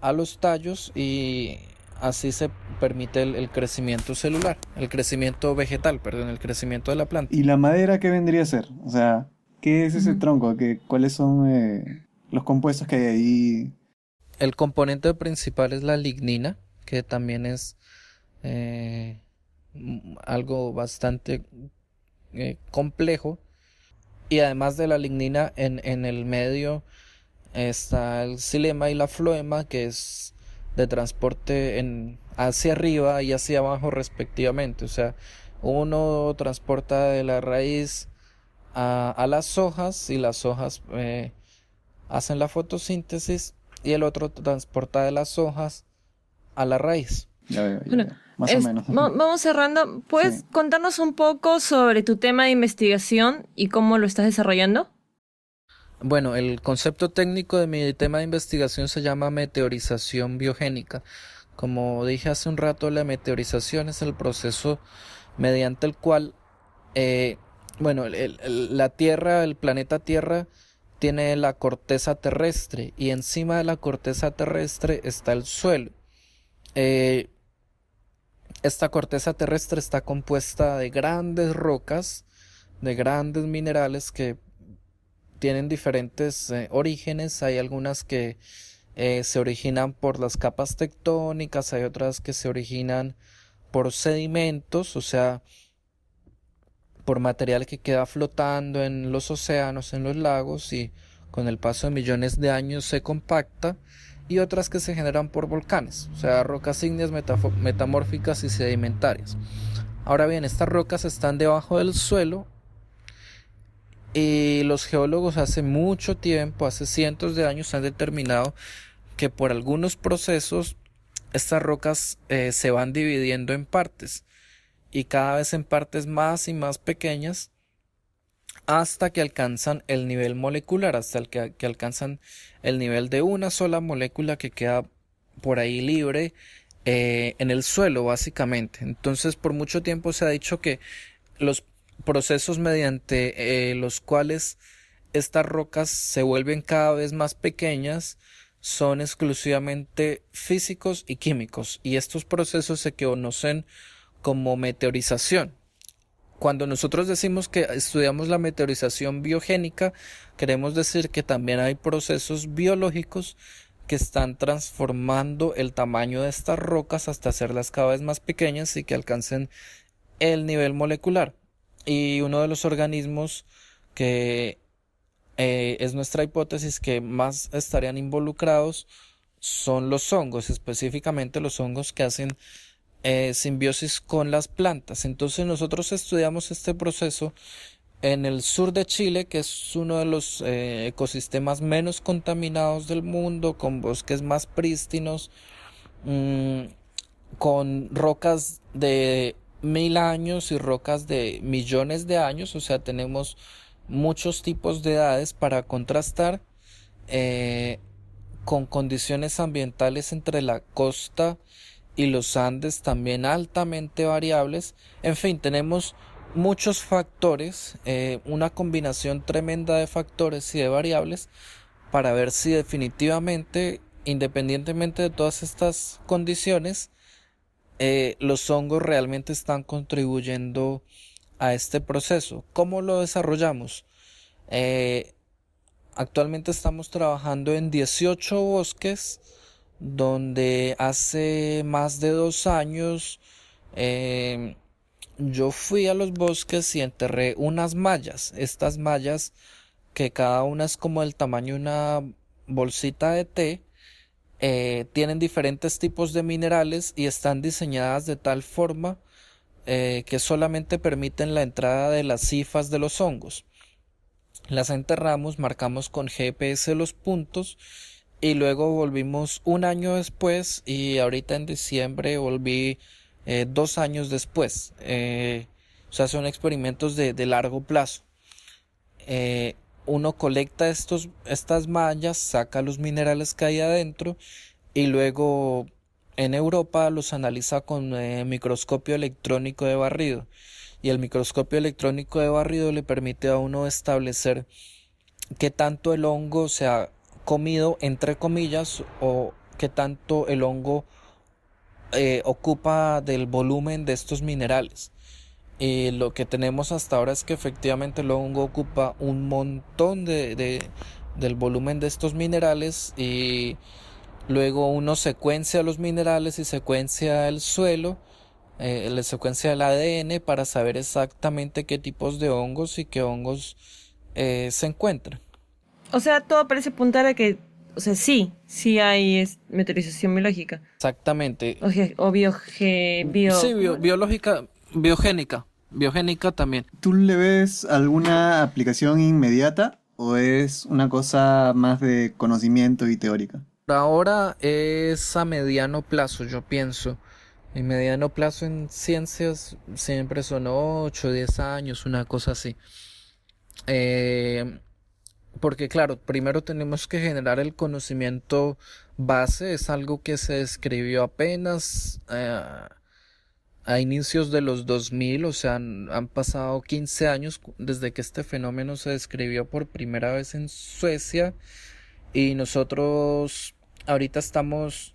a los tallos, y así se permite el crecimiento celular, el crecimiento vegetal, perdón, el crecimiento de la planta. ¿Y la madera qué vendría a ser? O sea, ¿qué es ese Ujú. tronco? ¿Cuáles son los compuestos que hay ahí? El componente principal es la lignina, que también es algo bastante complejo. Y además de la lignina, en el medio está el xilema y la floema, que es de transporte hacia arriba y hacia abajo respectivamente. O sea, uno transporta de la raíz a las hojas, y las hojas hacen la fotosíntesis, y el otro transporta de las hojas a la raíz. Ya veo, ya Bueno, veo. Más o menos. vamos cerrando. ¿Puedes Sí. contarnos un poco sobre tu tema de investigación y cómo lo estás desarrollando? Bueno, el concepto técnico de mi tema de investigación se llama meteorización biogénica. Como dije hace un rato, la meteorización es el proceso mediante el cual, bueno, la Tierra, el planeta Tierra, tiene la corteza terrestre, y encima de la corteza terrestre está el suelo. Eh, Esta corteza terrestre está compuesta de grandes rocas, de grandes minerales que tienen diferentes orígenes. Hay algunas que se originan por las capas tectónicas, hay otras que se originan por sedimentos, o sea, por material que queda flotando en los océanos, en los lagos, y con el paso de millones de años se compacta. Y otras que se generan por volcanes, o sea, rocas ígneas metamórficas y sedimentarias. Ahora bien, estas rocas están debajo del suelo, y los geólogos hace mucho tiempo, hace cientos de años, han determinado que por algunos procesos estas rocas se van dividiendo en partes, y cada vez en partes más y más pequeñas, hasta que alcanzan el nivel molecular, hasta que alcanzan el nivel de una sola molécula que queda por ahí libre en el suelo, básicamente. Entonces, por mucho tiempo se ha dicho que los procesos mediante los cuales estas rocas se vuelven cada vez más pequeñas son exclusivamente físicos y químicos, y estos procesos se conocen como meteorización. Cuando nosotros decimos que estudiamos la meteorización biogénica, queremos decir que también hay procesos biológicos que están transformando el tamaño de estas rocas hasta hacerlas cada vez más pequeñas y que alcancen el nivel molecular. Y uno de los organismos que es nuestra hipótesis que más estarían involucrados son los hongos, específicamente los hongos que hacen simbiosis con las plantas. Entonces nosotros estudiamos este proceso en el sur de Chile, que es uno de los ecosistemas menos contaminados del mundo, con bosques más prístinos, mm, con rocas de 1000 años y rocas de millones de años, o sea, tenemos muchos tipos de edades para contrastar, eh, con condiciones ambientales entre la costa y los Andes también altamente variables. En fin, tenemos muchos factores, una combinación tremenda de factores y de variables para ver si definitivamente, independientemente de todas estas condiciones, los hongos realmente están contribuyendo a este proceso. ¿Cómo lo desarrollamos? Eh, Actualmente estamos trabajando en 18 bosques donde hace más de 2 años eh, yo fui a los bosques y enterré unas mallas. Estas mallas, que cada una es como el tamaño de una bolsita de té, tienen diferentes tipos de minerales y están diseñadas de tal forma que solamente permiten la entrada de las hifas de los hongos. Las enterramos, marcamos con GPS los puntos y luego volvimos un año después y ahorita en diciembre volví 2 años después. O sea, son experimentos de largo plazo. Uno colecta estas mallas, saca los minerales que hay adentro y luego en Europa los analiza con microscopio electrónico de barrido. Y el microscopio electrónico de barrido le permite a uno establecer qué tanto el hongo se ha comido, entre comillas, o qué tanto el hongo ocupa del volumen de estos minerales. Y lo que tenemos hasta ahora es que efectivamente el hongo ocupa un montón del volumen de estos minerales, y luego uno secuencia los minerales y secuencia el suelo, le secuencia el ADN para saber exactamente qué tipos de hongos y qué hongos se encuentran. O sea, todo parece apuntar a que, o sea, sí hay meteorización biológica. Exactamente. O Sí, biológica, biogénica también. ¿Tú le ves alguna aplicación inmediata o es una cosa más de conocimiento y teórica? Por ahora es a mediano plazo, yo pienso. En mediano plazo en ciencias siempre son 8 o 10 años, una cosa así. Porque claro, primero tenemos que generar el conocimiento base. Es algo que se describió apenas a inicios de los 2000, o sea, han pasado 15 años desde que este fenómeno se describió por primera vez en Suecia, y nosotros ahorita estamos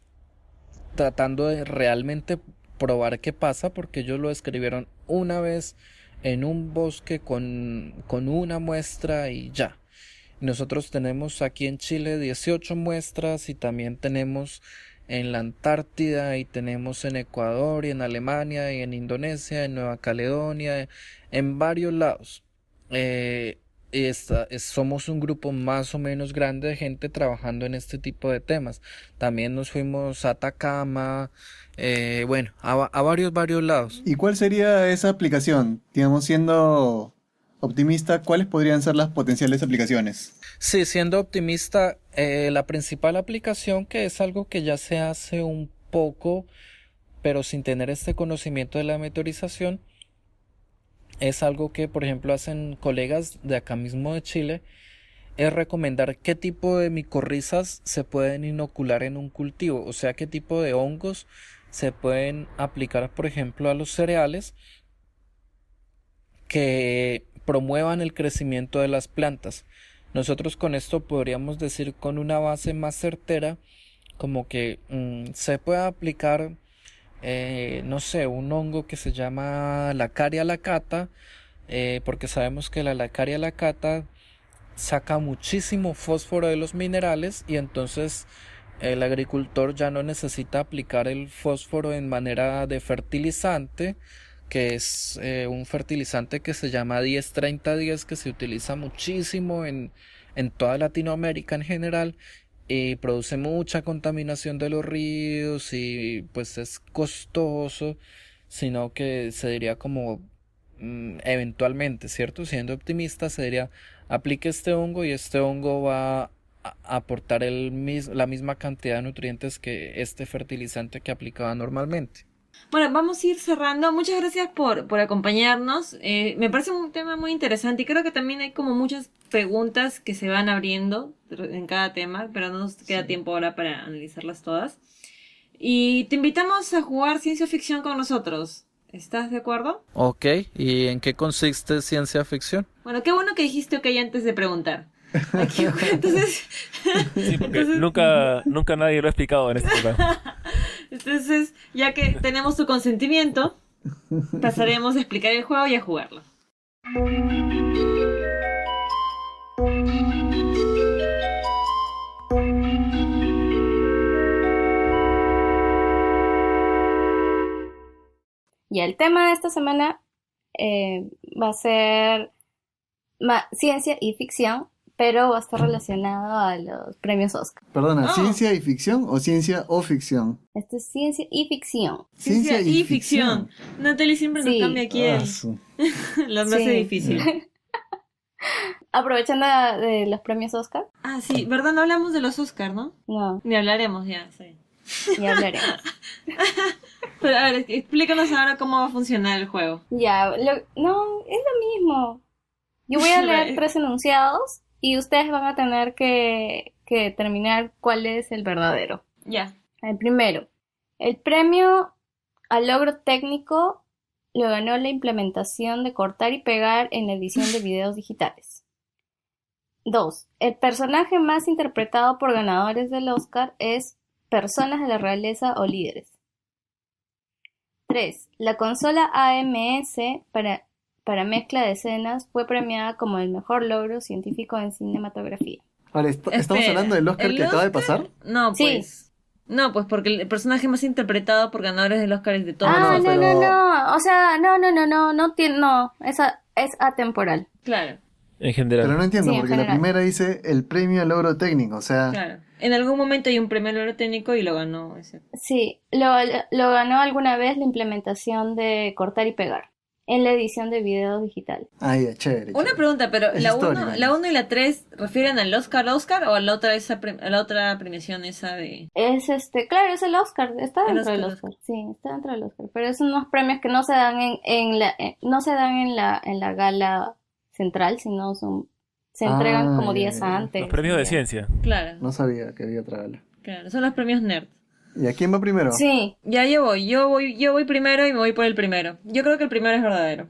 tratando de realmente probar qué pasa, porque ellos lo describieron una vez en un bosque con una muestra y ya. Nosotros tenemos aquí en Chile 18 muestras y también tenemos en la Antártida y tenemos en Ecuador y en Alemania y en Indonesia, en Nueva Caledonia, en varios lados. Somos un grupo más o menos grande de gente trabajando en este tipo de temas. También nos fuimos a Atacama, bueno, a varios lados. ¿Y cuál sería esa aplicación? Digamos, siendo optimista, ¿cuáles podrían ser las potenciales aplicaciones? Sí, siendo optimista, la principal aplicación, que es algo que ya se hace un poco, pero sin tener este conocimiento de la meteorización, es algo que, por ejemplo, hacen colegas de acá mismo de Chile, es recomendar qué tipo de micorrizas se pueden inocular en un cultivo, o sea, qué tipo de hongos se pueden aplicar, por ejemplo, a los cereales que promuevan el crecimiento de las plantas. Nosotros con esto podríamos decir con una base más certera, como que se puede aplicar, no sé, un hongo que se llama Lacaria lacata, porque sabemos que la Lacaria lacata saca muchísimo fósforo de los minerales, y entonces el agricultor ya no necesita aplicar el fósforo en manera de fertilizante, que es un fertilizante que se llama 10-30-10, que se utiliza muchísimo en toda Latinoamérica en general, y produce mucha contaminación de los ríos y pues es costoso, sino que se diría como eventualmente, ¿cierto? Siendo optimista, se diría aplique este hongo y este hongo va a aportar la misma cantidad de nutrientes que este fertilizante que aplicaba normalmente. Bueno, vamos a ir cerrando. Muchas gracias por acompañarnos. Me parece un tema muy interesante y creo que también hay como muchas preguntas que se van abriendo en cada tema, pero no nos queda tiempo ahora para analizarlas todas. Y te invitamos a jugar ciencia ficción con nosotros. ¿Estás de acuerdo? Ok, ¿y en qué consiste ciencia ficción? Bueno, qué bueno que dijiste ok antes de preguntar. Aquí, entonces, Sí, porque entonces, nunca nadie lo ha explicado en este programa. entonces, ya que tenemos tu consentimiento, pasaremos a explicar el juego y a jugarlo. Y el tema de esta semana va a ser ciencia y ficción, pero va a estar relacionado a los premios Oscar. Perdona, Oh. ¿ciencia y ficción o ciencia o ficción? Esto es ciencia y ficción. Ciencia y ficción. Natalie siempre nos Sí. cambia aquí la frase Sí. difícil. Aprovechando de los premios Oscar, Ah, sí, ¿verdad? No hablamos de los Oscar, ¿no? no, Ni hablaremos ya, sí. ya hablaremos. Pero a ver, explícanos ahora cómo va a funcionar el juego. Ya, no, es lo mismo. Yo voy a leer 3 enunciados y ustedes van a tener que determinar cuál es el verdadero. Ya. El primero, el premio al logro técnico lo ganó la implementación de cortar y pegar en la edición de videos digitales. 2. El personaje más interpretado por ganadores del Oscar es personas de la realeza o líderes. 3. La consola AMS para mezcla de escenas fue premiada como el mejor logro científico en cinematografía. Vale, ¿estamos Espera, hablando del Oscar ¿el que acaba de Oscar? pasar? No, Sí. pues. No, pues porque el personaje más interpretado por ganadores del Oscar es de todos. no, No, pero- no. O sea, no, esa es atemporal. Claro, En general. Pero no entiendo, Sí, en porque la general. primera dice el premio al logro técnico, o sea, claro. En algún momento hay un premio al logro técnico y lo ganó ese. Sí, lo ganó alguna vez la implementación de cortar y pegar en la edición de videos digital. ya, chévere. Una chévere. pregunta, pero Es ¿la histórico, 1 ¿no? la uno y la 3 refieren al Oscar o a la otra, a la otra premiación esa de... Es claro, es el Oscar, está El dentro del Oscar. Oscar. Sí, está dentro del Oscar, pero son unos premios que no se dan no se dan en la gala central, sino se entregan como días ya. antes. Los premios de Ya. ciencia. Claro, No sabía que había otra gala. claro, son los premios nerd. ¿Y a quién va primero? Sí, Ya yo voy primero y me voy por el primero. Yo creo que el primero es verdadero.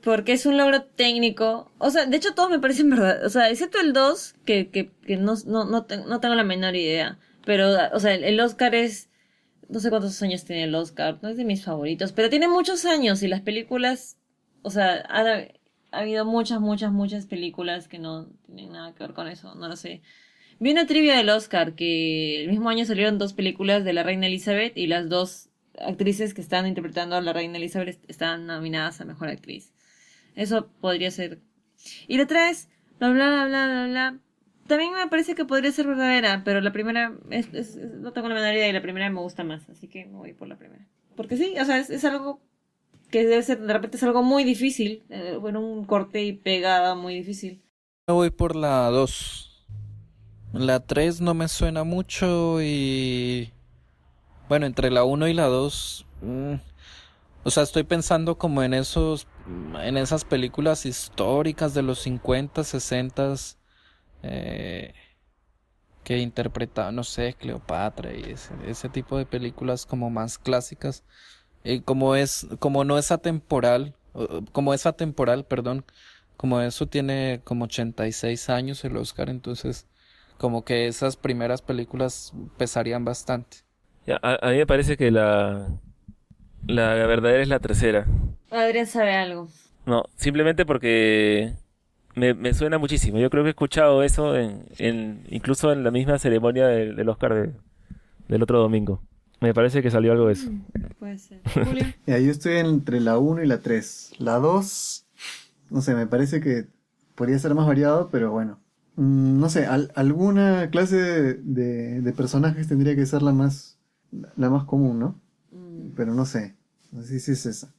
Porque es un logro técnico. O sea, de hecho todos me parecen verdad. O sea, excepto el 2, que no tengo la menor idea. Pero, o sea, el Oscar es... No sé cuántos años tiene el Oscar. No es de mis favoritos. Pero tiene muchos años y las películas... O sea, ha habido muchas películas que no tienen nada que ver con eso. No lo sé. Vi una trivia del Oscar que el mismo año salieron 2 películas de la Reina Elizabeth y las 2 actrices que estaban interpretando a la Reina Elizabeth estaban nominadas a Mejor Actriz. Eso podría ser. Y la 3, bla. También me parece que podría ser verdadera, pero la primera no tengo la menor idea y la primera me gusta más, así que me voy por la primera. Porque sí, o sea, es algo que debe ser, de repente es algo muy difícil, bueno, un corte y pegada muy difícil. Me voy por la 2. La 3 no me suena mucho y... Bueno, entre la 1 y la 2... O sea, estoy pensando como en esas películas históricas de los 50, 60 que interpretaba, no sé, Cleopatra y ese tipo de películas como más clásicas. Como no es atemporal, perdón, como eso tiene como 86 años el Oscar, entonces como que esas primeras películas pesarían bastante. Ya, a mí me parece que la verdadera es la tercera. Adrián sabe algo. No, simplemente porque me suena muchísimo. Yo creo que he escuchado eso incluso en la misma ceremonia del Oscar del otro domingo. Me parece que salió algo de eso. Puede ser. Julio. Ya, yo estoy entre la 1 y la 3. La 2, no sé, me parece que podría ser más variado, pero bueno, No sé, alguna clase de personajes tendría que ser la más común, ¿no? Pero no sé. No sé si es esa.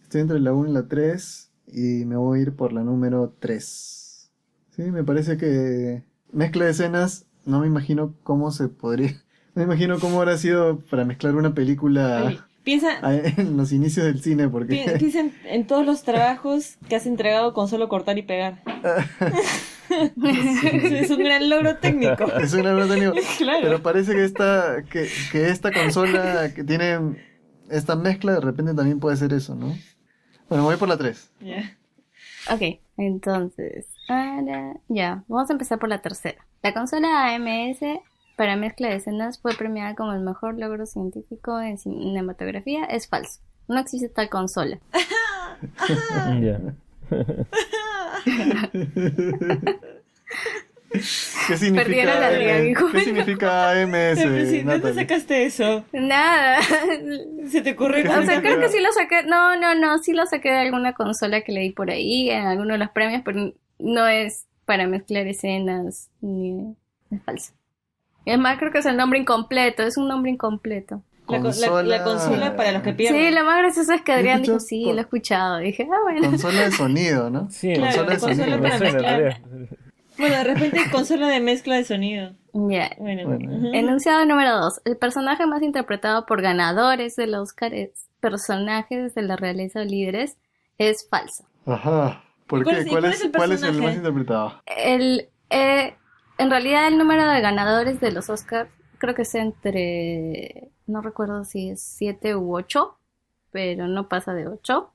Estoy entre la 1 y la 3 y me voy a ir por la número 3. Sí, me parece que mezcla de escenas, no me imagino cómo se podría... No me imagino cómo habrá sido para mezclar una película Oye, piensa, en los inicios del cine, porque... piensa en todos los trabajos que has entregado con solo cortar y pegar. Es un gran logro técnico. Es una gran técnico. Claro. Pero parece que esta consola que tiene esta mezcla de repente también puede ser eso, ¿no? Bueno, me voy por la 3. Ya. Ok, entonces, ahora ya, vamos a empezar por la tercera. La consola AMS para mezcla de escenas fue premiada como el mejor logro científico en cinematografía. Es falso. No existe tal consola. Ya. ¿Qué significa, Perdieron la liga, hijo. ¿qué significa AMS, ¿Dónde Natalie? sacaste eso? Nada. ¿Se te ocurrió? ¿Qué O sea, significa? creo que sí lo saqué. No, sí lo saqué de alguna consola que leí por ahí, en alguno de los premios, pero no es para mezclar escenas, ni es falso. Y además creo que es el nombre incompleto, es un nombre incompleto. La consola para los que pierden. Sí, lo más gracioso es que Adrián dijo, escuchado sí, con- lo he escuchado. Dije, bueno. Consola de sonido, ¿no? Sí, Claro, consola de consola sonido. para me suena, mezclar. en realidad. Bueno, de repente hay consola de mezcla de sonido. Ya. Bueno. Bueno. Ujú. Enunciado número 2. El personaje más interpretado por ganadores del Oscar es personajes de la realeza o líderes. Es falso. Ajá. ¿Por ¿Cuál qué? es- y cuál es el ¿Cuál es el personaje? más interpretado? En realidad el número de ganadores de los Oscars creo que es entre, no recuerdo si es 7 u 8, pero no pasa de 8.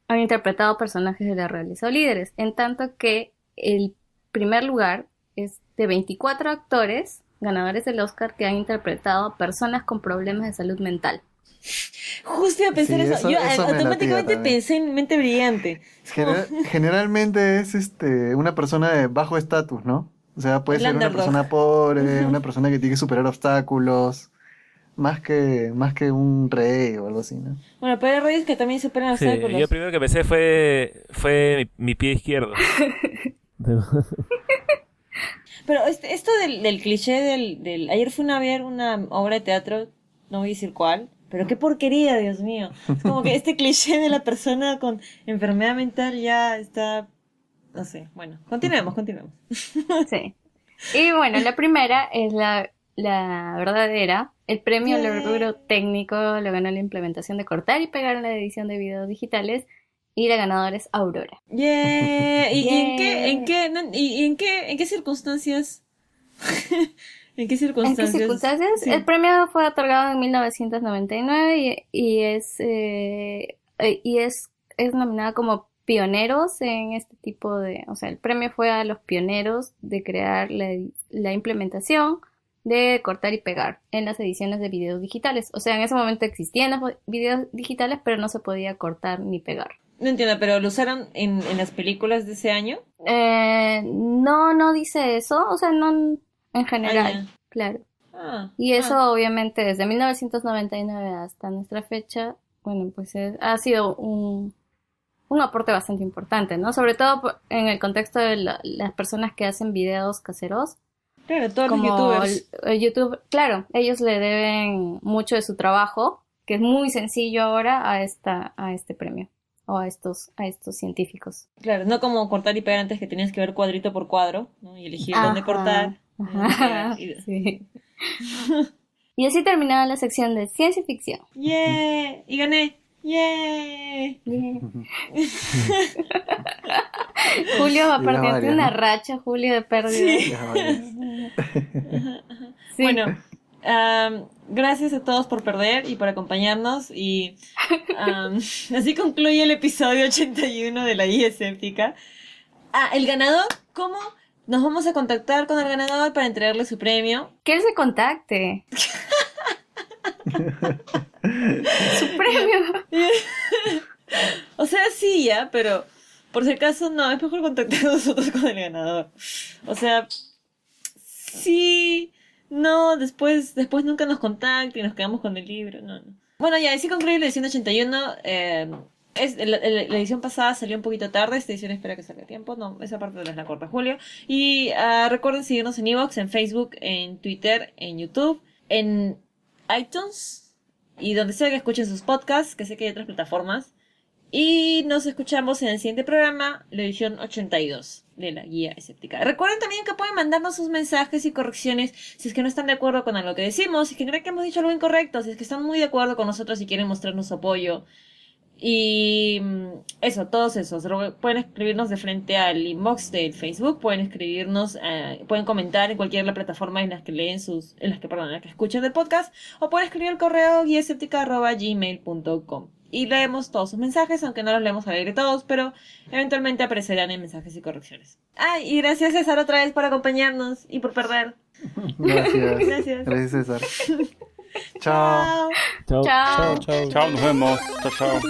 Han interpretado personajes de la realeza o líderes, en tanto que el primer lugar es de 24 actores ganadores del Oscar que han interpretado a personas con problemas de salud mental. Justo iba a pensar Sí, eso. eso Yo me latía automáticamente también. pensé en mente brillante. Es como Generalmente es una persona de bajo estatus, ¿no? O sea, puede El ser una underdog. persona pobre, una persona que tiene que superar obstáculos, más que un rey o algo así, ¿no? Bueno, pero hay reyes que también superan Sí, obstáculos. yo primero que pensé fue mi pie izquierdo. Pero esto del cliché del... Ayer fui a ver una obra de teatro, no voy a decir cuál, pero qué porquería, Dios mío. Es como que este cliché de la persona con enfermedad mental ya está... No sé, bueno, continuemos. Sí. Y bueno, la primera es la verdadera. El premio al Yay. logro técnico lo ganó la implementación de cortar y pegar en la edición de videos digitales. Y la ganadora es Aurora. Yeah. ¿Y en Yeah. qué, no, y en qué circunstancias? ¿En qué ¿En qué circunstancias? circunstancias? Sí. El premio fue otorgado en 1999 es nominada como pioneros en este tipo de... O sea, el premio fue a los pioneros de crear la implementación de cortar y pegar en las ediciones de videos digitales. O sea, en ese momento existían los videos digitales, pero no se podía cortar ni pegar. No entiendo, pero ¿lo usaron en las películas de ese año? No dice eso. O sea, no en general, ya. claro. Ah. Y eso obviamente desde 1999 hasta nuestra fecha, bueno, pues ha sido un aporte bastante importante, ¿no? Sobre todo en el contexto de las personas que hacen videos caseros, Claro, todos los como youtubers. el YouTube, claro, ellos le deben mucho de su trabajo, que es muy sencillo ahora a este premio o a estos científicos. Claro, no como cortar y pegar antes que tenías que ver cuadrito por cuadro, ¿no? Y elegir dónde cortar. Ajá, Y- sí. Y así terminaba la sección de ciencia ficción. ¡Yeah! Y gané. ¡Yeah! Yeah. Julio, aparte, varias, tiene una ¿no? racha, Julio, de pérdida. Sí. Ya, vale. Sí. Bueno, gracias a todos por perder y por acompañarnos. Y así concluye el episodio 81 de la Guía Escéptica. El ganador, ¿cómo? Nos vamos a contactar con el ganador para entregarle su premio. Que él se contacte. Su premio. O sea, sí, ya, pero por si acaso no, es mejor contactar nosotros con el ganador. O sea, sí, no, después nunca nos contacte y nos quedamos con el libro, no. Bueno, ya, así concluye la edición 81. la edición pasada salió un poquito tarde, esta edición espera que salga a tiempo. No, esa parte es la corta Julio. Y recuerden seguirnos en iVoox, en Facebook, en Twitter, en YouTube, en iTunes y donde sea que escuchen sus podcasts, que sé que hay otras plataformas. Y nos escuchamos en el siguiente programa, la edición 82 de la Guía Escéptica. Recuerden también que pueden mandarnos sus mensajes y correcciones si es que no están de acuerdo con lo que decimos, si es que creen que hemos dicho algo incorrecto, si es que están muy de acuerdo con nosotros y quieren mostrarnos su apoyo. Y eso, todos esos. Pueden escribirnos de frente al inbox del Facebook, pueden escribirnos, pueden comentar en cualquiera de las plataformas en las que en las que escuchan el podcast, o pueden escribir al correo guiaescéptica@gmail.com. Y leemos todos sus mensajes, aunque no los leemos al aire todos, pero eventualmente aparecerán en mensajes y correcciones. Y gracias César otra vez por acompañarnos y por perder. Gracias. Gracias. Gracias, César. Chao. Chao. Chao. Chao. Chao. Chao, nos vemos. Chao, chao.